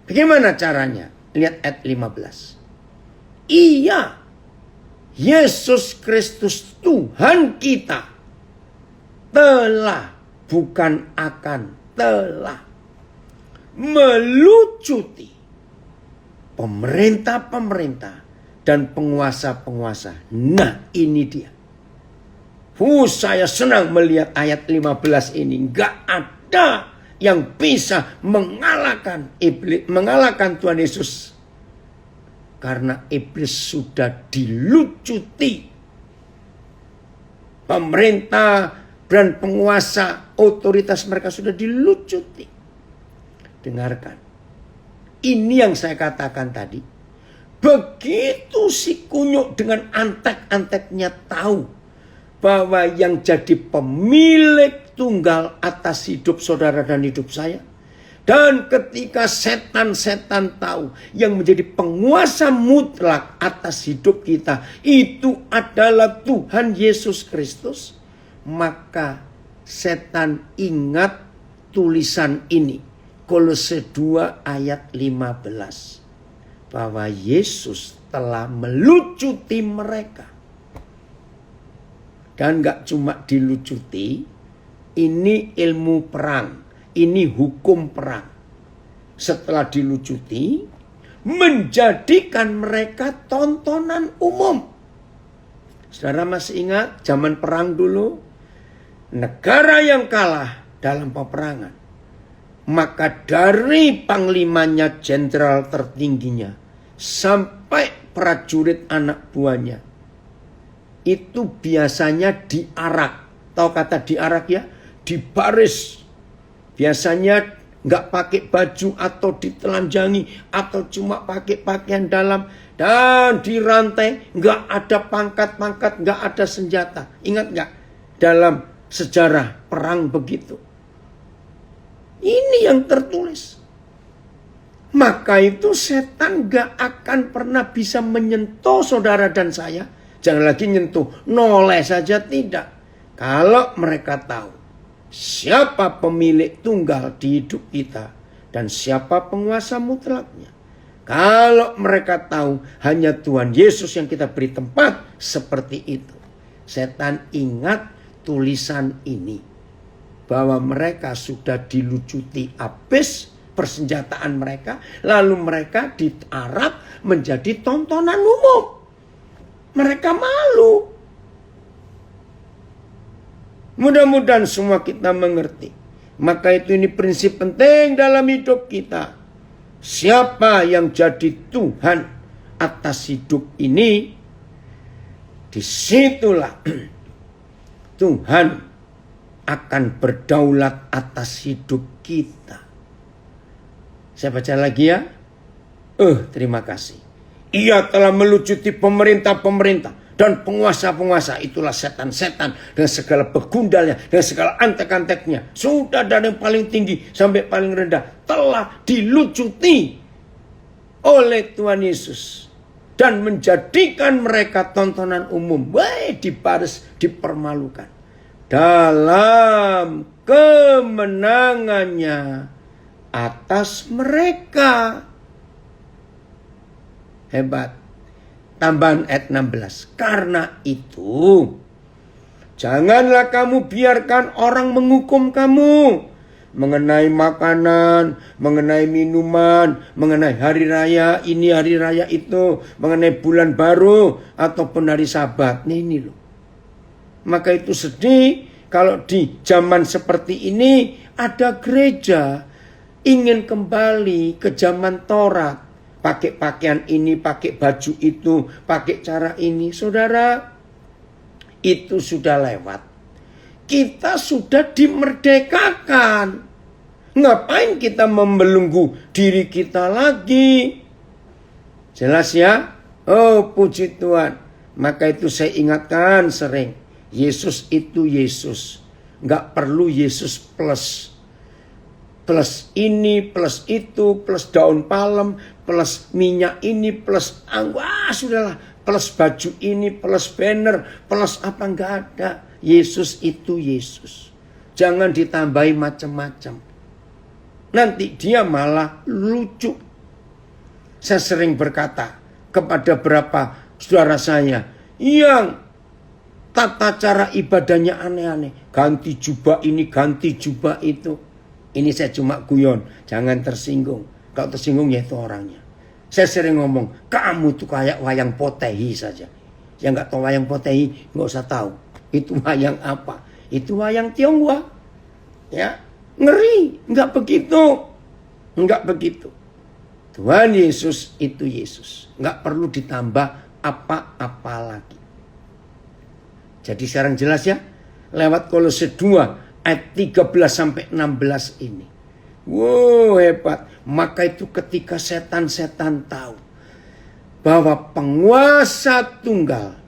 Speaker 1: Bagaimana caranya? Lihat ayat 15. Iya, Yesus Kristus Tuhan kita telah, bukan akan, telah melucuti pemerintah-pemerintah dan penguasa-penguasa. Nah, ini dia. Saya senang melihat ayat 15 ini. Gak ada yang bisa mengalahkan iblis, mengalahkan Tuhan Yesus. Karena iblis sudah dilucuti. Pemerintah dan penguasa, otoritas mereka sudah dilucuti. Dengarkan. Ini yang saya katakan tadi. Begitu si kunyuk dengan antek-anteknya tahu bahwa yang jadi pemilik tunggal atas hidup saudara dan hidup saya. Dan ketika setan-setan tahu yang menjadi penguasa mutlak atas hidup kita itu adalah Tuhan Yesus Kristus. Maka setan ingat tulisan ini. Kolose 2 ayat 15. Bahwa Yesus telah melucuti mereka. Dan gak cuma dilucuti, ini ilmu perang, ini hukum perang. Setelah dilucuti, menjadikan mereka tontonan umum. Saudara masih ingat zaman perang dulu? Negara yang kalah dalam peperangan, maka dari panglimanya, jenderal tertingginya, sampai prajurit anak buahnya, itu biasanya diarak. Tahu kata diarak ya? Dibaris. Biasanya nggak pakai baju atau ditelanjangi atau cuma pakai pakaian dalam dan dirantai, nggak ada pangkat-pangkat, nggak ada senjata. Ingat nggak dalam sejarah perang begitu? Ini yang tertulis. Maka itu setan nggak akan pernah bisa menyentuh saudara dan saya. Jangan lagi nyentuh, noleh saja tidak. Kalau mereka tahu siapa pemilik tunggal di hidup kita dan siapa penguasa mutlaknya. Kalau mereka tahu hanya Tuhan Yesus yang kita beri tempat seperti itu. Setan ingat tulisan ini. Bahwa mereka sudah dilucuti habis persenjataan mereka. Lalu mereka diarak menjadi tontonan umum. Mereka malu. Mudah-mudahan semua kita mengerti. Maka itu ini prinsip penting dalam hidup kita. Siapa yang jadi Tuhan atas hidup ini, disitulah Tuhan akan berdaulat atas hidup kita. Saya baca lagi ya. Terima kasih. Ia telah melucuti pemerintah-pemerintah dan penguasa-penguasa. Itulah setan-setan dengan segala begundalnya, dengan segala antek-anteknya. Sudah dari yang paling tinggi sampai paling rendah telah dilucuti oleh Tuhan Yesus. Dan menjadikan mereka tontonan umum. Dibaris, dipermalukan. Dalam kemenangannya atas mereka. Hebat. Tambahan ayat 16. Karena itu, janganlah kamu biarkan orang menghukum kamu. Mengenai makanan, mengenai minuman, mengenai hari raya ini, hari raya itu. Mengenai bulan baru, ataupun hari sabat. Ini loh. Maka itu sedih kalau di zaman seperti ini ada gereja ingin kembali ke zaman Taurat. Pakai pakaian ini, pakai baju itu, pakai cara ini. Saudara, itu sudah lewat. Kita sudah dimerdekakan. Ngapain kita membelenggu diri kita lagi? Jelas ya? Oh, puji Tuhan. Maka itu saya ingatkan sering. Yesus itu Yesus. Nggak perlu Yesus plus. Plus ini, plus itu, plus daun palem, plus minyak ini, plus sudahlah. Plus baju ini, plus banner, plus apa, nggak ada. Yesus itu Yesus. Jangan ditambahi macam-macam. Nanti dia malah lucu. Saya sering berkata kepada beberapa saudara saya yang tata cara ibadahnya aneh-aneh. Ganti jubah ini, ganti jubah itu. Ini saya cuma guyon, jangan tersinggung. Kalau tersinggung ya itu orangnya. Saya sering ngomong, kamu tuh kayak wayang potehi saja. Yang nggak tahu wayang potehi, nggak usah tahu. Itu wayang apa? Itu wayang Tionghoa. Ya, ngeri, nggak begitu. Nggak begitu. Tuhan Yesus itu Yesus. Nggak perlu ditambah apa-apa lagi. Jadi sekarang jelas ya, lewat Kolose 2 ayat 13 sampai 16 ini. Wow, hebat. Maka itu ketika setan-setan tahu bahwa penguasa tunggal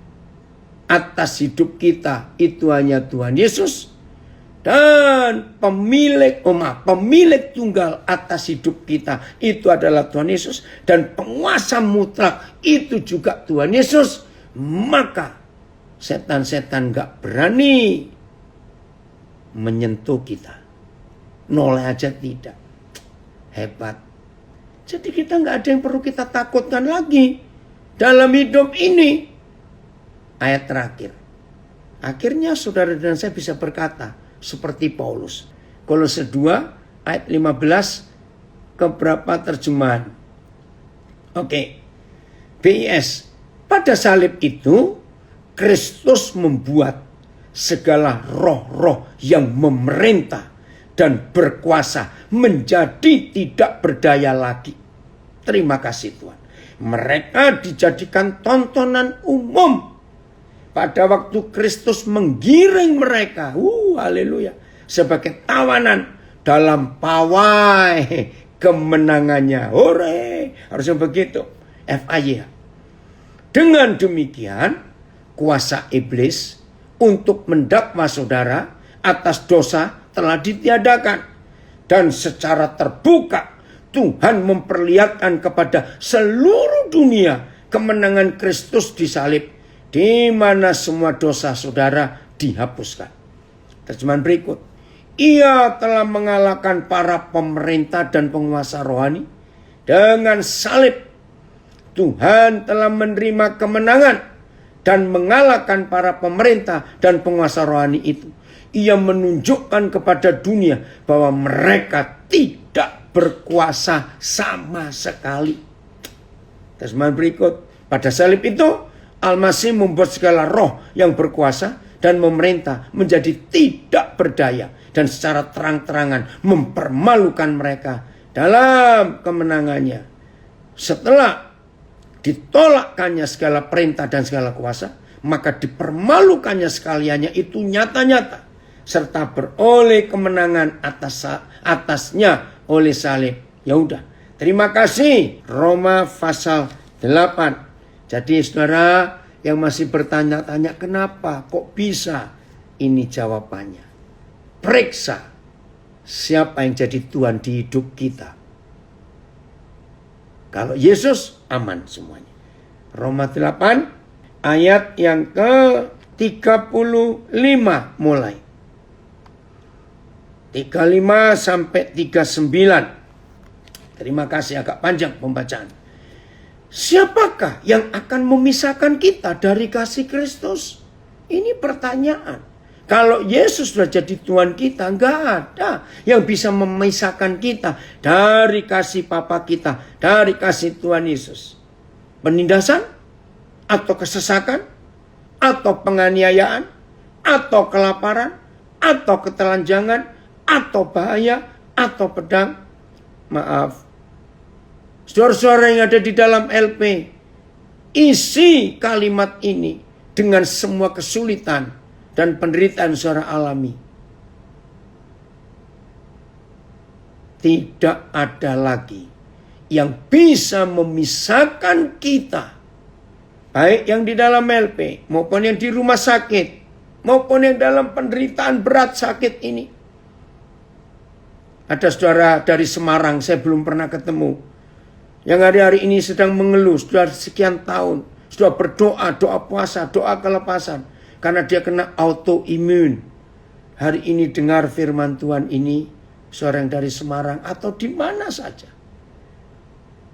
Speaker 1: atas hidup kita itu hanya Tuhan Yesus. Dan pemilik tunggal atas hidup kita itu adalah Tuhan Yesus. Dan penguasa mutlak itu juga Tuhan Yesus. Maka setan-setan gak berani menyentuh kita. Noleh aja tidak. Hebat. Jadi kita gak ada yang perlu kita takutkan lagi. dalam hidup ini. Ayat terakhir. Akhirnya saudara dan saya bisa berkata seperti Paulus. Kolose 2 ayat 15 keberapa terjemahan. Oke. BIS. Pada salib itu Kristus membuat segala roh-roh yang memerintah dan berkuasa menjadi tidak berdaya lagi. Terima kasih Tuhan. Mereka dijadikan tontonan umum pada waktu Kristus menggiring mereka. Haleluya. Sebagai tawanan dalam pawai kemenangannya. Hore. Harusnya begitu. FIA. Dengan demikian, kuasa iblis untuk mendakwa saudara atas dosa telah ditiadakan. Dan secara terbuka Tuhan memperlihatkan kepada seluruh dunia kemenangan Kristus di salib, di mana semua dosa saudara dihapuskan. Terjemahan berikut. Ia telah mengalahkan para pemerintah dan penguasa rohani. Dengan salib, Tuhan telah menerima kemenangan dan mengalahkan para pemerintah dan penguasa rohani itu. Ia menunjukkan kepada dunia bahwa mereka tidak berkuasa sama sekali. Terjemahan berikut. Pada salib itu, Al-Masih membuat segala roh yang berkuasa dan memerintah menjadi tidak berdaya. Dan secara terang-terangan mempermalukan mereka dalam kemenangannya. Setelah ditolakkannya segala perintah dan segala kuasa, maka dipermalukannya sekaliannya itu nyata-nyata. Serta beroleh kemenangan atasnya oleh salib. Ya udah. Terima kasih. Roma pasal 8. Jadi saudara yang masih bertanya-tanya kenapa kok bisa? Ini jawabannya. Periksa siapa yang jadi Tuhan di hidup kita. Kalau Yesus aman semuanya. Roma 8 ayat yang ke-35 mulai. 35 sampai 39. Terima kasih, agak panjang pembacaan. Siapakah yang akan memisahkan kita dari kasih Kristus? Ini pertanyaan. Kalau Yesus sudah jadi Tuhan kita, enggak ada yang bisa memisahkan kita dari kasih Bapa kita, dari kasih Tuhan Yesus. Penindasan, atau kesesakan, atau penganiayaan, atau kelaparan, atau ketelanjangan, atau bahaya, atau pedang. Maaf. Saudara-saudara yang ada di dalam LP, isi kalimat ini dengan semua kesulitan dan penderitaan saudara alami. Tidak ada lagi yang bisa memisahkan kita. Baik yang di dalam LP, maupun yang di rumah sakit, maupun yang dalam penderitaan berat sakit ini. Ada saudara dari Semarang, saya belum pernah ketemu, yang hari-hari ini sedang mengeluh, sudah sekian tahun, sudah berdoa, doa puasa, doa kelepasan. Karena dia kena autoimun. Hari ini dengar firman Tuhan ini, seorang dari Semarang atau di mana saja.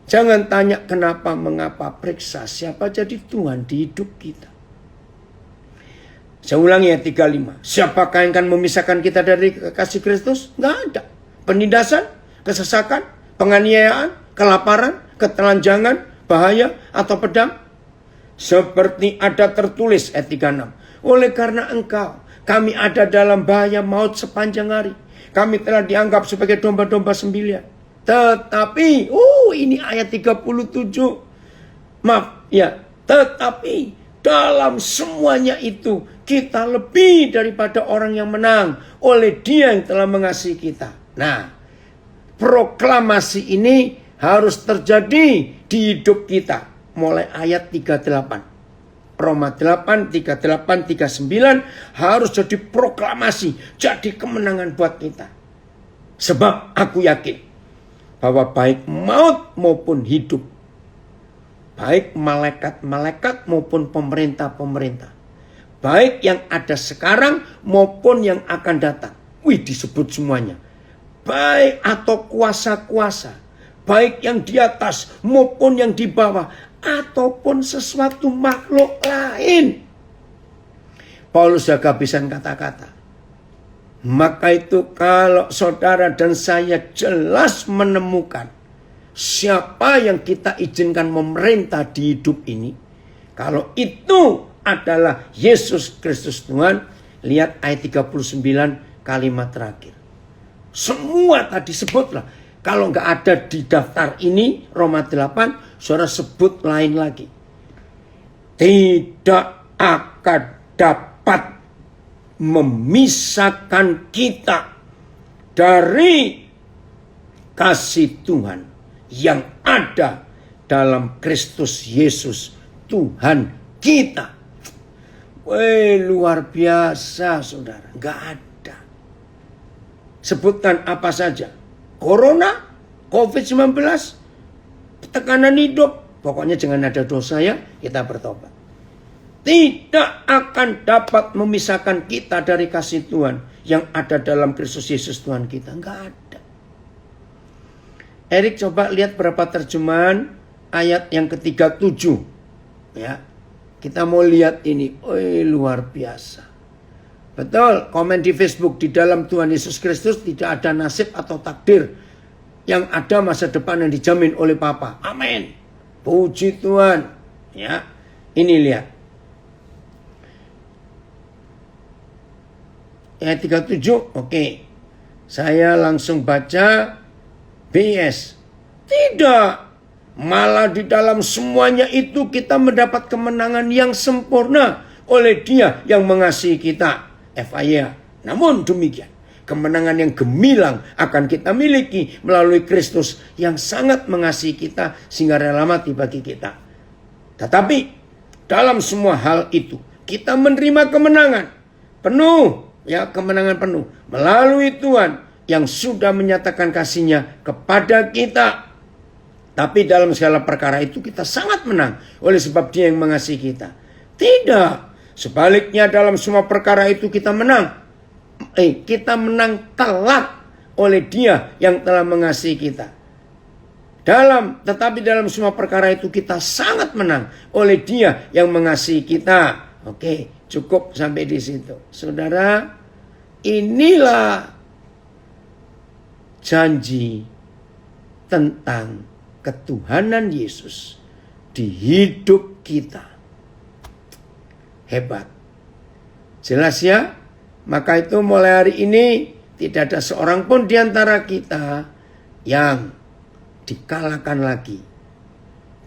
Speaker 1: Jangan tanya kenapa, mengapa, periksa siapa jadi Tuhan di hidup kita. Saya ulangi ya 35. Siapakah yang akan memisahkan kita dari kasih Kristus? Nggak ada. Penindasan, kesesakan, penganiayaan, kelaparan, ketelanjangan, bahaya, atau pedang. Seperti ada tertulis ayat 36. Oleh karena engkau, kami ada dalam bahaya maut sepanjang hari. Kami telah dianggap sebagai domba-domba sembelihan. Tetapi, ini ayat 37. Maaf, ya. Tetapi, dalam semuanya itu, kita lebih daripada orang yang menang oleh Dia yang telah mengasihi kita. Nah, proklamasi ini harus terjadi di hidup kita. Mulai ayat 38. Roma 8, 38, 39 harus jadi proklamasi, jadi kemenangan buat kita. Sebab aku yakin bahwa baik maut maupun hidup, baik malaikat-malaikat maupun pemerintah-pemerintah, baik yang ada sekarang maupun yang akan datang. Disebut semuanya. Baik atau kuasa-kuasa, baik yang di atas maupun yang di bawah, ataupun sesuatu makhluk lain. Paulus juga bisa kata-kata. Maka itu kalau saudara dan saya jelas menemukan siapa yang kita izinkan memerintah di hidup ini. Kalau itu adalah Yesus Kristus Tuhan. Lihat ayat 39 kalimat terakhir. Semua tadi sebutlah. Kalau nggak ada di daftar ini Roma 8, saudara sebut lain lagi. Tidak akan dapat memisahkan kita dari kasih Tuhan yang ada dalam Kristus Yesus Tuhan kita. Wih, luar biasa saudara. Nggak ada. Sebutkan apa saja. Corona, COVID-19, tekanan hidup. Pokoknya jangan ada dosa ya, kita bertobat. Tidak akan dapat memisahkan kita dari kasih Tuhan yang ada dalam Kristus Yesus Tuhan kita. Enggak ada. Erik coba lihat berapa terjemahan ayat yang ke-37. Ya. Kita mau lihat ini. Luar biasa. Betul, komen di Facebook, di dalam Tuhan Yesus Kristus tidak ada nasib atau takdir. Yang ada masa depan yang dijamin oleh Bapa. Amin. Puji Tuhan. Ya. Ini lihat. Ayat 37, oke. Saya langsung baca BS. Tidak. Malah di dalam semuanya itu kita mendapat kemenangan yang sempurna oleh Dia yang mengasihi kita. FIA. Namun demikian, kemenangan yang gemilang akan kita miliki melalui Kristus yang sangat mengasihi kita sehingga rela mati bagi kita. Tetapi dalam semua hal itu kita menerima kemenangan penuh. Ya, kemenangan penuh melalui Tuhan yang sudah menyatakan kasih-Nya kepada kita. Tapi dalam segala perkara itu kita sangat menang oleh sebab Dia yang mengasihi kita. Tidak, sebaliknya dalam semua perkara itu kita menang. Kita menang telak oleh Dia yang telah mengasihi kita. Tetapi dalam semua perkara itu kita sangat menang oleh Dia yang mengasihi kita. Oke. Cukup sampai di situ. Saudara, inilah janji tentang ketuhanan Yesus di hidup kita. Hebat. Jelas ya? Maka itu mulai hari ini tidak ada seorang pun di antara kita yang dikalahkan lagi.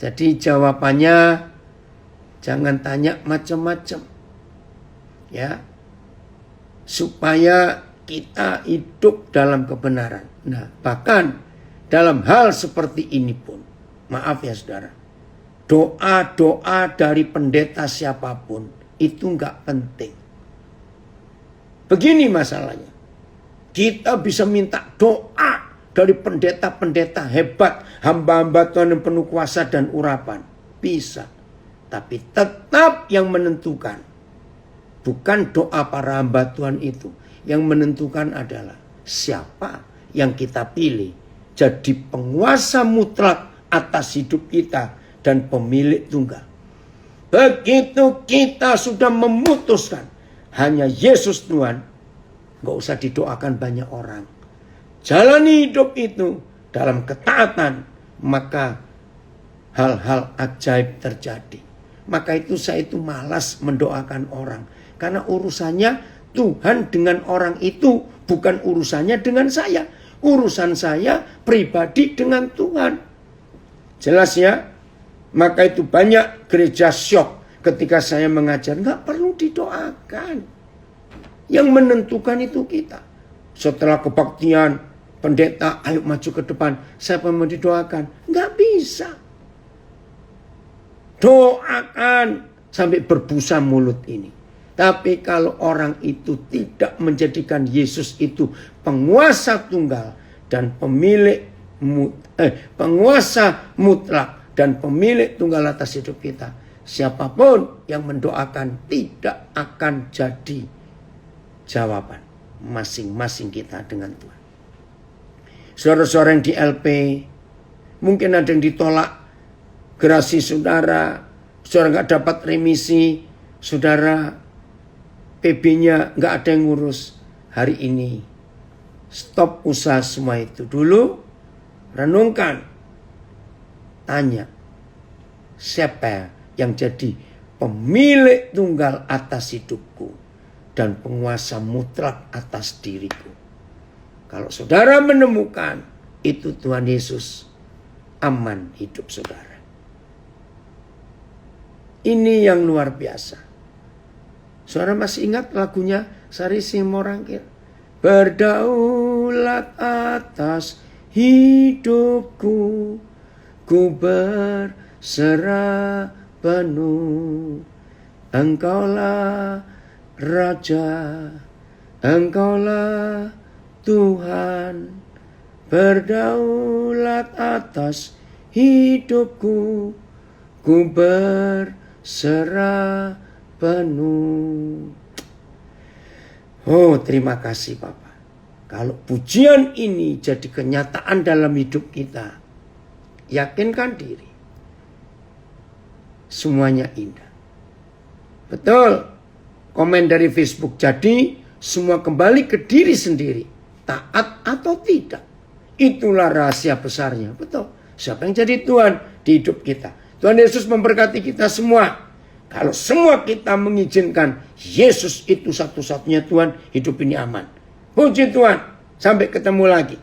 Speaker 1: Jadi jawabannya jangan tanya macam-macam. Ya, supaya kita hidup dalam kebenaran. Nah, bahkan dalam hal seperti ini pun, maaf ya saudara, doa-doa dari pendeta siapapun itu enggak penting. Begini masalahnya, kita bisa minta doa dari pendeta-pendeta hebat, hamba-hamba Tuhan yang penuh kuasa dan urapan, bisa. Tapi tetap yang menentukan bukan doa para hamba Tuhan itu. Yang menentukan adalah siapa yang kita pilih jadi penguasa mutlak atas hidup kita dan pemilik tunggal. Begitu kita sudah memutuskan hanya Yesus Tuhan, gak usah didoakan banyak orang. Jalani hidup itu dalam ketaatan, maka hal-hal ajaib terjadi. Maka itu saya itu malas mendoakan orang. Karena urusannya Tuhan dengan orang itu, bukan urusannya dengan saya. Urusan saya pribadi dengan Tuhan. Jelas ya? Maka itu banyak gereja syok ketika saya mengajar. Nggak perlu didoakan. Yang menentukan itu kita. Setelah kebaktian, pendeta, ayo maju ke depan. Siapa mau didoakan? Nggak bisa. Doakan sampai berbusa mulut ini. Tapi kalau orang itu tidak menjadikan Yesus itu penguasa tunggal dan penguasa mutlak dan pemilik tunggal atas hidup kita, siapapun yang mendoakan tidak akan jadi jawaban masing-masing kita dengan Tuhan. Saudara-saudara yang di LP, mungkin ada yang ditolak gerasi saudara nggak dapat remisi, saudara PB-nya nggak ada yang ngurus. Hari ini stop usaha semua itu dulu, renungkan, tanya siapa yang jadi pemilik tunggal atas hidupku dan penguasa mutlak atas diriku. Kalau saudara menemukan itu, Tuhan Yesus, aman hidup saudara. Ini yang luar biasa. Saudara masih ingat lagunya Sarisi Morangkir? Berdaulat atas hidupku, ku berserah penuh. Engkaulah Raja, Engkaulah Tuhan, berdaulat atas hidupku, ku berserah penuh. Oh, terima kasih Bapak. Kalau pujian ini jadi kenyataan dalam hidup kita, yakinkan diri, semuanya indah. Betul, komen dari Facebook, jadi semua kembali ke diri sendiri, taat atau tidak. Itulah rahasia besarnya. Betul, siapa yang jadi Tuhan di hidup kita? Tuhan Yesus memberkati kita semua. Kalau semua kita mengizinkan Yesus itu satu-satunya Tuhan, hidup ini aman. Puji Tuhan, sampai ketemu lagi.